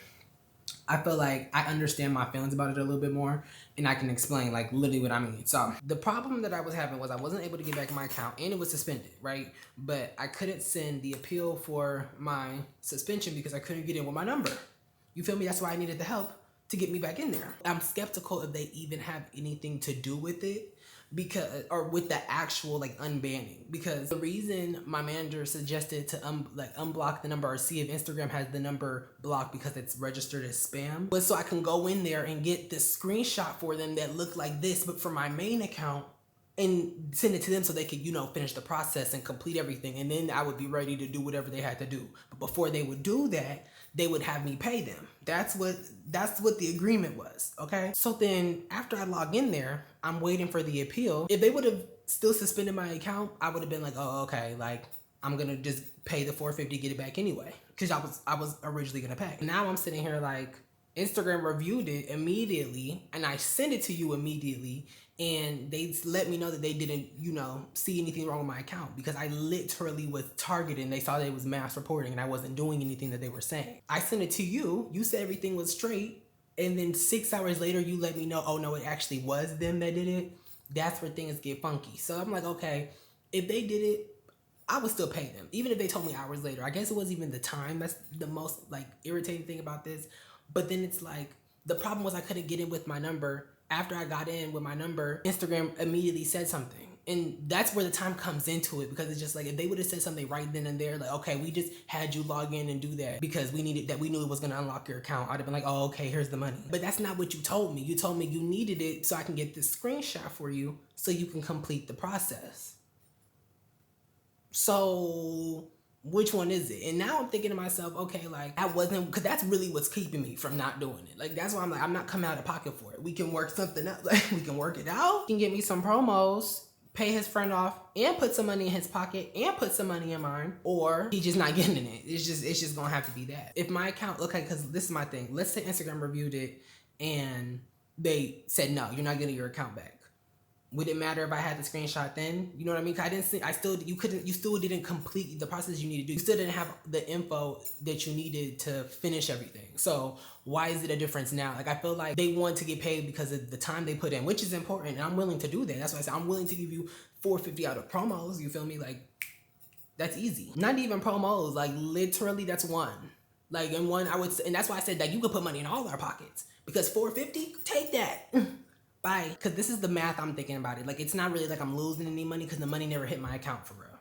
I feel like I understand my feelings about it a little bit more, and I can explain like literally what I mean. So the problem that I was having was I wasn't able to get back my account, and it was suspended, right? But I couldn't send the appeal for my suspension because I couldn't get in with my number. You feel me? That's why I needed the help to get me back in there. I'm skeptical if they even have anything to do with it, because, or with the actual like unbanning, because the reason my manager suggested to unblock the number or see if Instagram has the number blocked because it's registered as spam was so I can go in there and get the screenshot for them that looked like this, but for my main account, and send it to them so they could, you know, finish the process and complete everything. And then I would be ready to do whatever they had to do. But before they would do that, they would have me pay them. That's what the agreement was, okay? So then after I log in there, I'm waiting for the appeal. If they would have still suspended my account, I would have been like, oh, okay, like I'm gonna just pay the $450, get it back anyway. Cause I was originally gonna pay. Now I'm sitting here like, Instagram reviewed it immediately and I sent it to you immediately, and they let me know that they didn't, you know, see anything wrong with my account because I literally was targeted and they saw that it was mass reporting and I wasn't doing anything that they were saying. I sent it to you, you said everything was straight, and then 6 hours later you let me know, oh no, it actually was them that did it. That's where things get funky. So I'm like, okay, if they did it, I would still pay them. Even if they told me hours later. I guess it wasn't even the time. That's the most like irritating thing about this. But then it's like, the problem was I couldn't get in with my number. After I got in with my number, Instagram immediately said something. And that's where the time comes into it, because it's just like, if they would have said something right then and there, like, okay, we just had you log in and do that because we needed that, we knew it was gonna unlock your account, I'd have been like, oh, okay, here's the money. But that's not what you told me. You told me you needed it so I can get this screenshot for you so you can complete the process. So which one is it? And now I'm thinking to myself, okay, like that wasn't, because that's really what's keeping me from not doing it. Like that's why I'm like, I'm not coming out of pocket for it. We can work something out. Like we can work it out. He can get me some promos, pay his friend off, and put some money in his pocket, and put some money in mine, or he just not getting it. It's just gonna have to be that. If my account, okay, because this is my thing. Let's say Instagram reviewed it and they said no, you're not getting your account back. Would it matter if I had the screenshot then? You know what I mean? 'Cause I didn't see, you still didn't complete the process you need to do. You still didn't have the info that you needed to finish everything. So why is it a difference now? Like I feel like they want to get paid because of the time they put in, which is important. And I'm willing to do that. That's why I said I'm willing to give you $450 out of promos. You feel me? Like that's easy. Not even promos, like literally that's one. Like in one, I would say, and that's why I said that you could put money in all our pockets, because $450, take that. Bye. Because this is the math I'm thinking about it. Like, it's not really like I'm losing any money because the money never hit my account for real.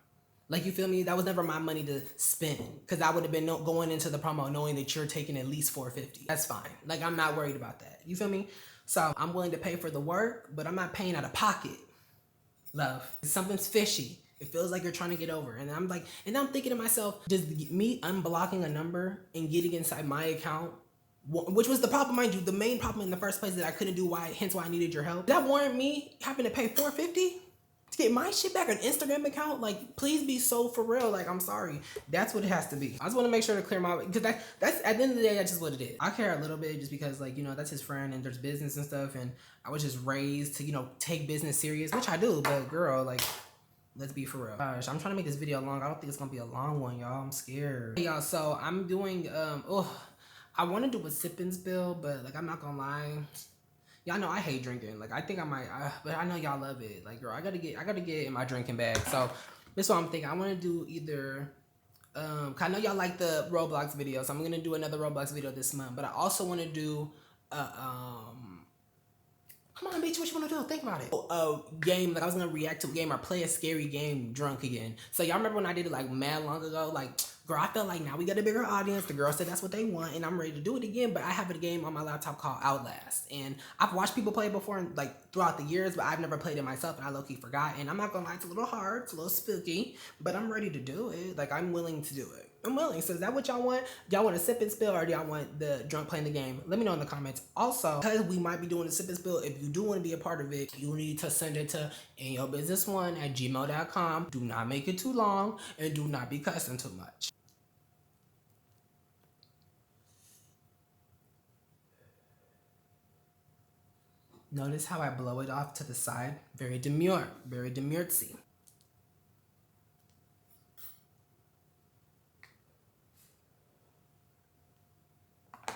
Like, you feel me? That was never my money to spend, because I would have been going into the promo knowing that you're taking at least $450. That's fine. Like, I'm not worried about that. You feel me? So I'm willing to pay for the work, but I'm not paying out of pocket. Love. Something's fishy. It feels like you're trying to get over. And I'm like, and I'm thinking to myself, does me unblocking a number and getting inside my account, which was the problem, mind you, the main problem in the first place that I couldn't do, hence why I needed your help. That warrant me having to pay $450 to get my shit back, an Instagram account? Like, please be so for real. Like, I'm sorry. That's what it has to be. I just want to make sure to clear my, because that's at the end of the day, that's just what it is. I care a little bit just because, like, you know, that's his friend and there's business and stuff, and I was just raised to, you know, take business serious, which I do, but girl, like, let's be for real. Gosh, I'm trying to make this video long. I don't think it's gonna be a long one, y'all. I'm scared. Hey, y'all, so I'm doing, I want to do a sip and spill, but like, I'm not gonna lie. Y'all know I hate drinking. Like, I think I might, but I know y'all love it. Like, girl, I gotta get in my drinking bag. So this is what I'm thinking. I want to do either, 'cause I know y'all like the Roblox video, so I'm gonna do another Roblox video this month. But I also want to do, come on, bitch, what you want to do? Think about it. A game, like I was going to react to a game or play a scary game drunk again. So y'all remember when I did it like mad long ago? Like, girl, I felt like now we got a bigger audience. The girl said that's what they want, and I'm ready to do it again. But I have a game on my laptop called Outlast. And I've watched people play it before, like throughout the years, but I've never played it myself, and I low-key forgot. And I'm not going to lie, it's a little hard, it's a little spooky, but I'm ready to do it. Like, I'm willing to do it. I'm willing. So is that what y'all want? Y'all want a sip and spill, or do y'all want the drunk playing the game? Let me know in the comments. Also, because we might be doing a sip and spill, if you do want to be a part of it, you need to send it to inyourbusiness1@gmail.com. Do not make it too long, and do not be cussing too much. Notice how I blow it off to the side? Very demure, very demurtsy.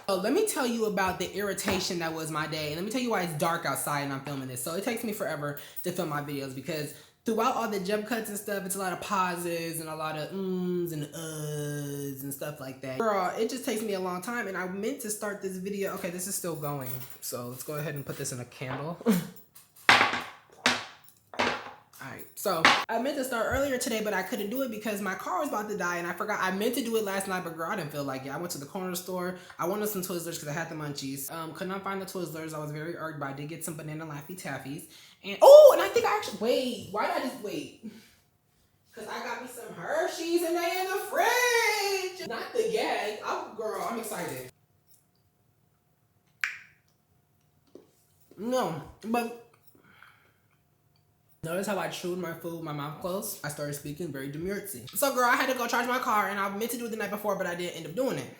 So let me tell you about the irritation that was my day. And let me tell you why it's dark outside and I'm filming this. So it takes me forever to film my videos because throughout all the jump cuts and stuff, it's a lot of pauses and a lot of ums and uhs and stuff like that. Girl, it just takes me a long time, and I meant to start this video. Okay, this is still going, so let's go ahead and put this in a candle. Alright, so I meant to start earlier today, but I couldn't do it because my car was about to die, and I forgot. I meant to do it last night, but girl, I didn't feel like it. I went to the corner store. I wanted some Twizzlers because I had the munchies. Could not find the Twizzlers. I was very irked, but I did get some banana Laffy Taffies. And oh, and I think I actually wait. Why did I just wait? Cause I got me some Hershey's and they in the fridge. Not the gag. Oh, girl, I'm excited. No, but notice how I chewed my food with my mouth closed? I started speaking very demurely. So girl, I had to go charge my car, and I meant to do it the night before, but I didn't end up doing it.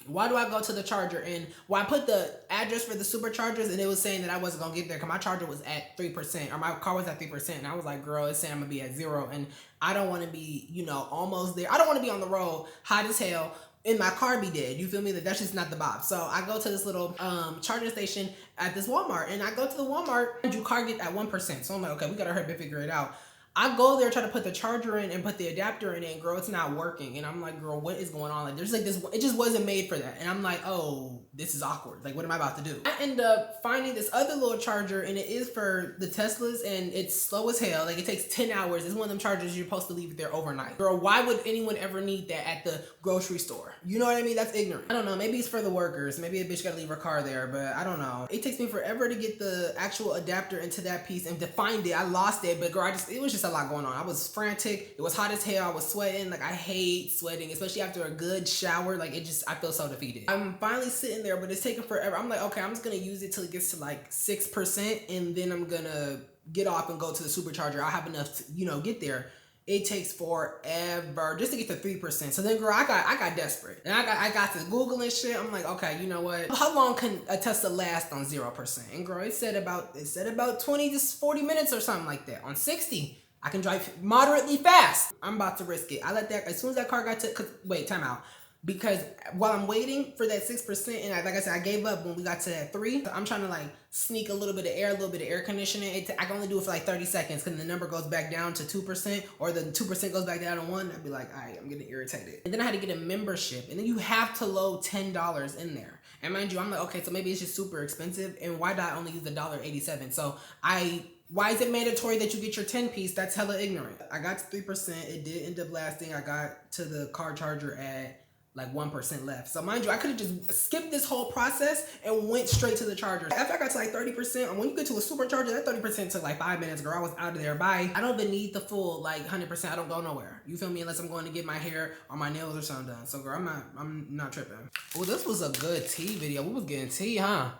Why do I go to the charger? And I put the address for the superchargers, and it was saying that I wasn't gonna get there because my charger was at 3%, or my car was at 3%. And I was like, girl, it's saying I'm gonna be at 0, and I don't want to be, you know, almost there. I don't want to be on the road hot as hell and my car be dead. You feel me? That's just not the vibe. So I go to this little charging station at this Walmart, and I go to the Walmart and your car get at 1%. So I'm like, okay, we gotta hurry up and figure it out. I go there, try to put the charger in and put the adapter in it, and girl, it's not working. And I'm like, girl, what is going on? Like, there's like this, it just wasn't made for that. And I'm like, oh, this is awkward. Like, what am I about to do? I end up finding this other little charger, and it is for the Teslas, and it's slow as hell. Like, it takes 10 hours. It's one of them chargers you're supposed to leave it there overnight. Girl, why would anyone ever need that at the grocery store? You know what I mean? That's ignorant. I don't know. Maybe it's for the workers. Maybe a bitch gotta leave her car there, but I don't know. It takes me forever to get the actual adapter into that piece and to find it. I lost it, but girl, it was just a lot going on. I was frantic. It was hot as hell. I was sweating. Like, I hate sweating, especially after a good shower. Like, I feel so defeated. I'm finally sitting there, but it's taking forever. I'm like, okay, I'm just gonna use it till it gets to like 6%, and then I'm gonna get off and go to the supercharger. I'll have enough to, you know, get there. It takes forever just to get to 3%. So then, girl, I got desperate, and I got to Google and shit. I'm like, okay, you know what? How long can a Tesla last on 0%? And girl, it said about 20 to 40 minutes or something like that. On 60, I can drive moderately fast. I'm about to risk it. I let that, as soon as that car got to, wait, time out. Because while I'm waiting for that 6%, and like I said, I gave up when we got to that 3. I'm trying to like sneak a little bit of air, a little bit of air conditioning. I can only do it for like 30 seconds because the number goes back down to 2%, or the 2% goes back down to 1. I'd be like, all right, I'm getting irritated. And then I had to get a membership, and then you have to load $10 in there. And mind you, I'm like, okay, so maybe it's just super expensive, and why did I only use the $1.87? So why is it mandatory that you get your 10-piece? That's hella ignorant. I got to 3%. It did end up lasting. I got to the car charger at like 1% left. So mind you, I could have just skipped this whole process and went straight to the charger. After I got to like 30%, and when you get to a supercharger, that 30% took like 5 minutes, girl. I was out of there. Bye. I don't even need the full like 100%. I don't go nowhere. You feel me? Unless I'm going to get my hair or my nails or something done. So girl, I'm not tripping. Well, this was a good tea video. We was getting tea, huh?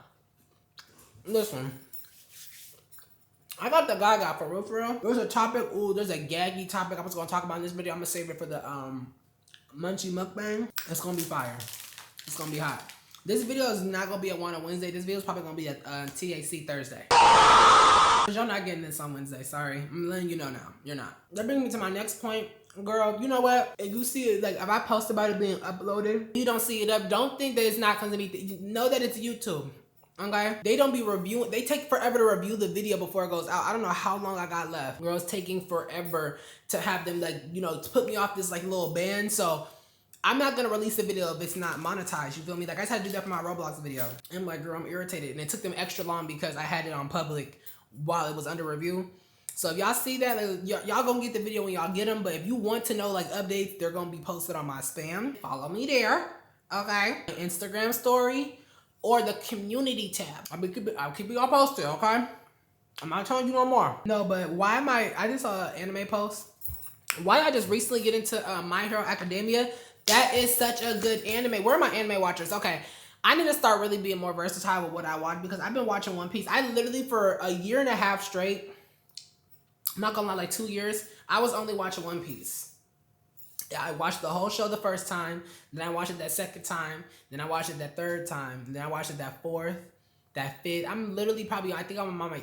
Listen, I got the gaga for real. There's a topic. Ooh, there's a gaggy topic I was gonna talk about in this video. I'm gonna save it for the Munchie mukbang. It's gonna be fire. It's gonna be hot. This video is not gonna be a one on Wednesday. This video is probably gonna be a TAC Thursday. Y'all not getting this on Wednesday. Sorry, I'm letting you know now. You're not. That brings me to my next point. Girl, you know what? If you see it, like if I post about it being uploaded, you don't see it up. Don't think that it's not gonna be. Know that it's YouTube. Okay, they don't be reviewing. They take forever to review the video before it goes out. I don't know how long I got left. Girl, it's taking forever to have them like, you know, to put me off this like little ban. So I'm not gonna release the video if it's not monetized. You feel me? Like I just had to do that for my Roblox video. I'm like, girl, I'm irritated, and it took them extra long because I had it on public while it was under review. So if y'all see that, like, y'all gonna get the video when y'all get them. But if you want to know like updates, they're gonna be posted on my spam. Follow me there. Okay, Instagram story. Or the community tab. I'll keep it all posted, okay? I'm not telling you no more. No, but why am I just saw an anime post. Why I just recently get into My Hero Academia? That is such a good anime. Where are my anime watchers? Okay, I need to start really being more versatile with what I watch because I've been watching One Piece. I literally for a year and a half straight, I'm not gonna lie, like 2 years, I was only watching One Piece. I watched the whole show the first time, then I watched it that second time, then I watched it that third time, then I watched it that fourth, that fifth. I'm literally probably, I think I'm on my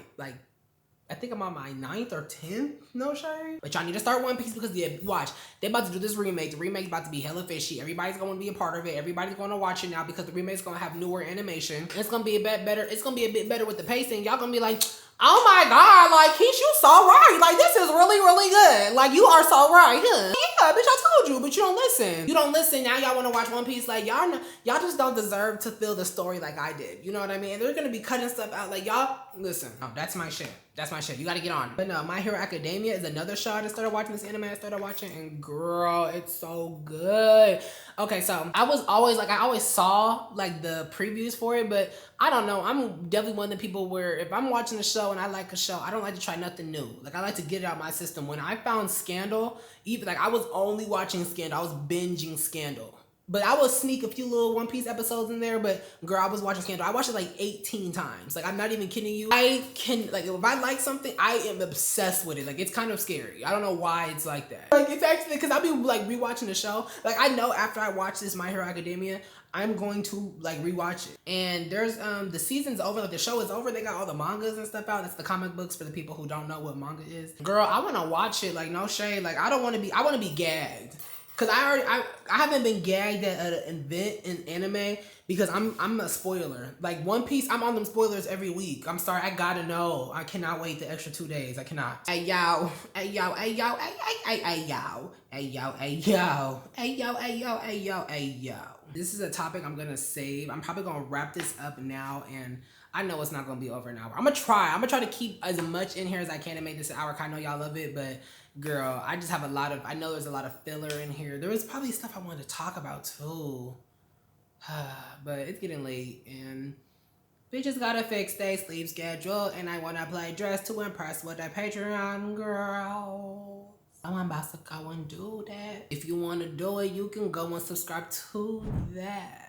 9th or 10th, no shade. But y'all need to start One Piece because watch, they're about to do this remake. The remake's about to be hella fishy. Everybody's going to be a part of it. Everybody's going to watch it now because the remake's going to have newer animation. It's going to be a bit better. It's going to be a bit better with the pacing. Y'all going to be like, Oh my God, like, Keesh, you so right. Like, this is really, really good. Like, you are so right. Huh? Yeah, bitch, I told you, but you don't listen. You don't listen. Now y'all want to watch One Piece. Like, y'all just don't deserve to feel the story like I did. You know what I mean? And they're going to be cutting stuff out. Like, y'all, listen. Oh, that's my shit. That's my shit. You got to get on. But no, My Hero Academia is another show I just started watching. This anime I started watching. And girl, it's so good. Okay, so I always saw, like, the previews for it. But I don't know. I'm definitely one of the people where if I'm watching a show and I like a show, I don't like to try nothing new. Like, I like to get it out my system. When I found Scandal, even like I was only watching Scandal. I was binging Scandal. But I will sneak a few little One Piece episodes in there. But girl, I was watching Scandal. I watched it like 18 times. Like, I'm not even kidding you. I can, like, if I like something, I am obsessed with it. Like, it's kind of scary. I don't know why it's like that. Like, it's actually, because I'll be like rewatching the show. Like, I know after I watch this My Hero Academia, I'm going to like rewatch it. And there's the season's over, like the show is over. They got all the mangas and stuff out. That's the comic books for the people who don't know what manga is. Girl, I want to watch it. Like, no shade. Like, I want to be gagged. Cause I haven't been gagged at an event in anime because I'm a spoiler. Like One Piece, I'm on them spoilers every week. I'm sorry, I gotta know. I cannot wait the extra 2 days. I cannot. Hey yo, hey yo, hey yo, hey yo, hey yo, hey yo, hey yo, hey yo, hey yo, hey yo. This is a topic I'm gonna save. I'm probably gonna wrap this up now, and I know it's not gonna be over an hour. I'm gonna try to keep as much in here as I can to make this an hour. I know y'all love it, but girl, I just have I know there's a lot of filler in here. There was probably stuff I wanted to talk about too. But it's getting late and bitches gotta fix their sleep schedule and I wanna play dress to impress with a Patreon girl. So I'm about to go and do that. If you wanna do it, you can go and subscribe to that.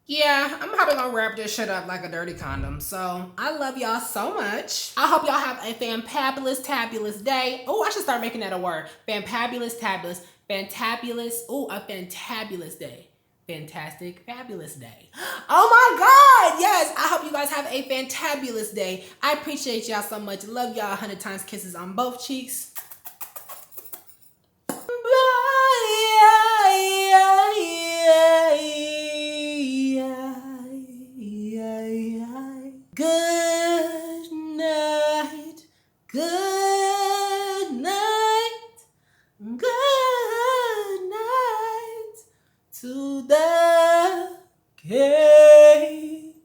Yeah, I'm probably gonna wrap this shit up like a dirty condom. So I love y'all so much. I hope y'all have a fantabulous day. Oh, I should start making that a word. Fantabulous oh, a fantabulous day. Fantastic, fabulous day. Oh my God, yes. I hope you guys have a fantabulous day. I appreciate y'all so much. Love y'all 100 times. Kisses on both cheeks. Good night, good night, good night to the K-mob.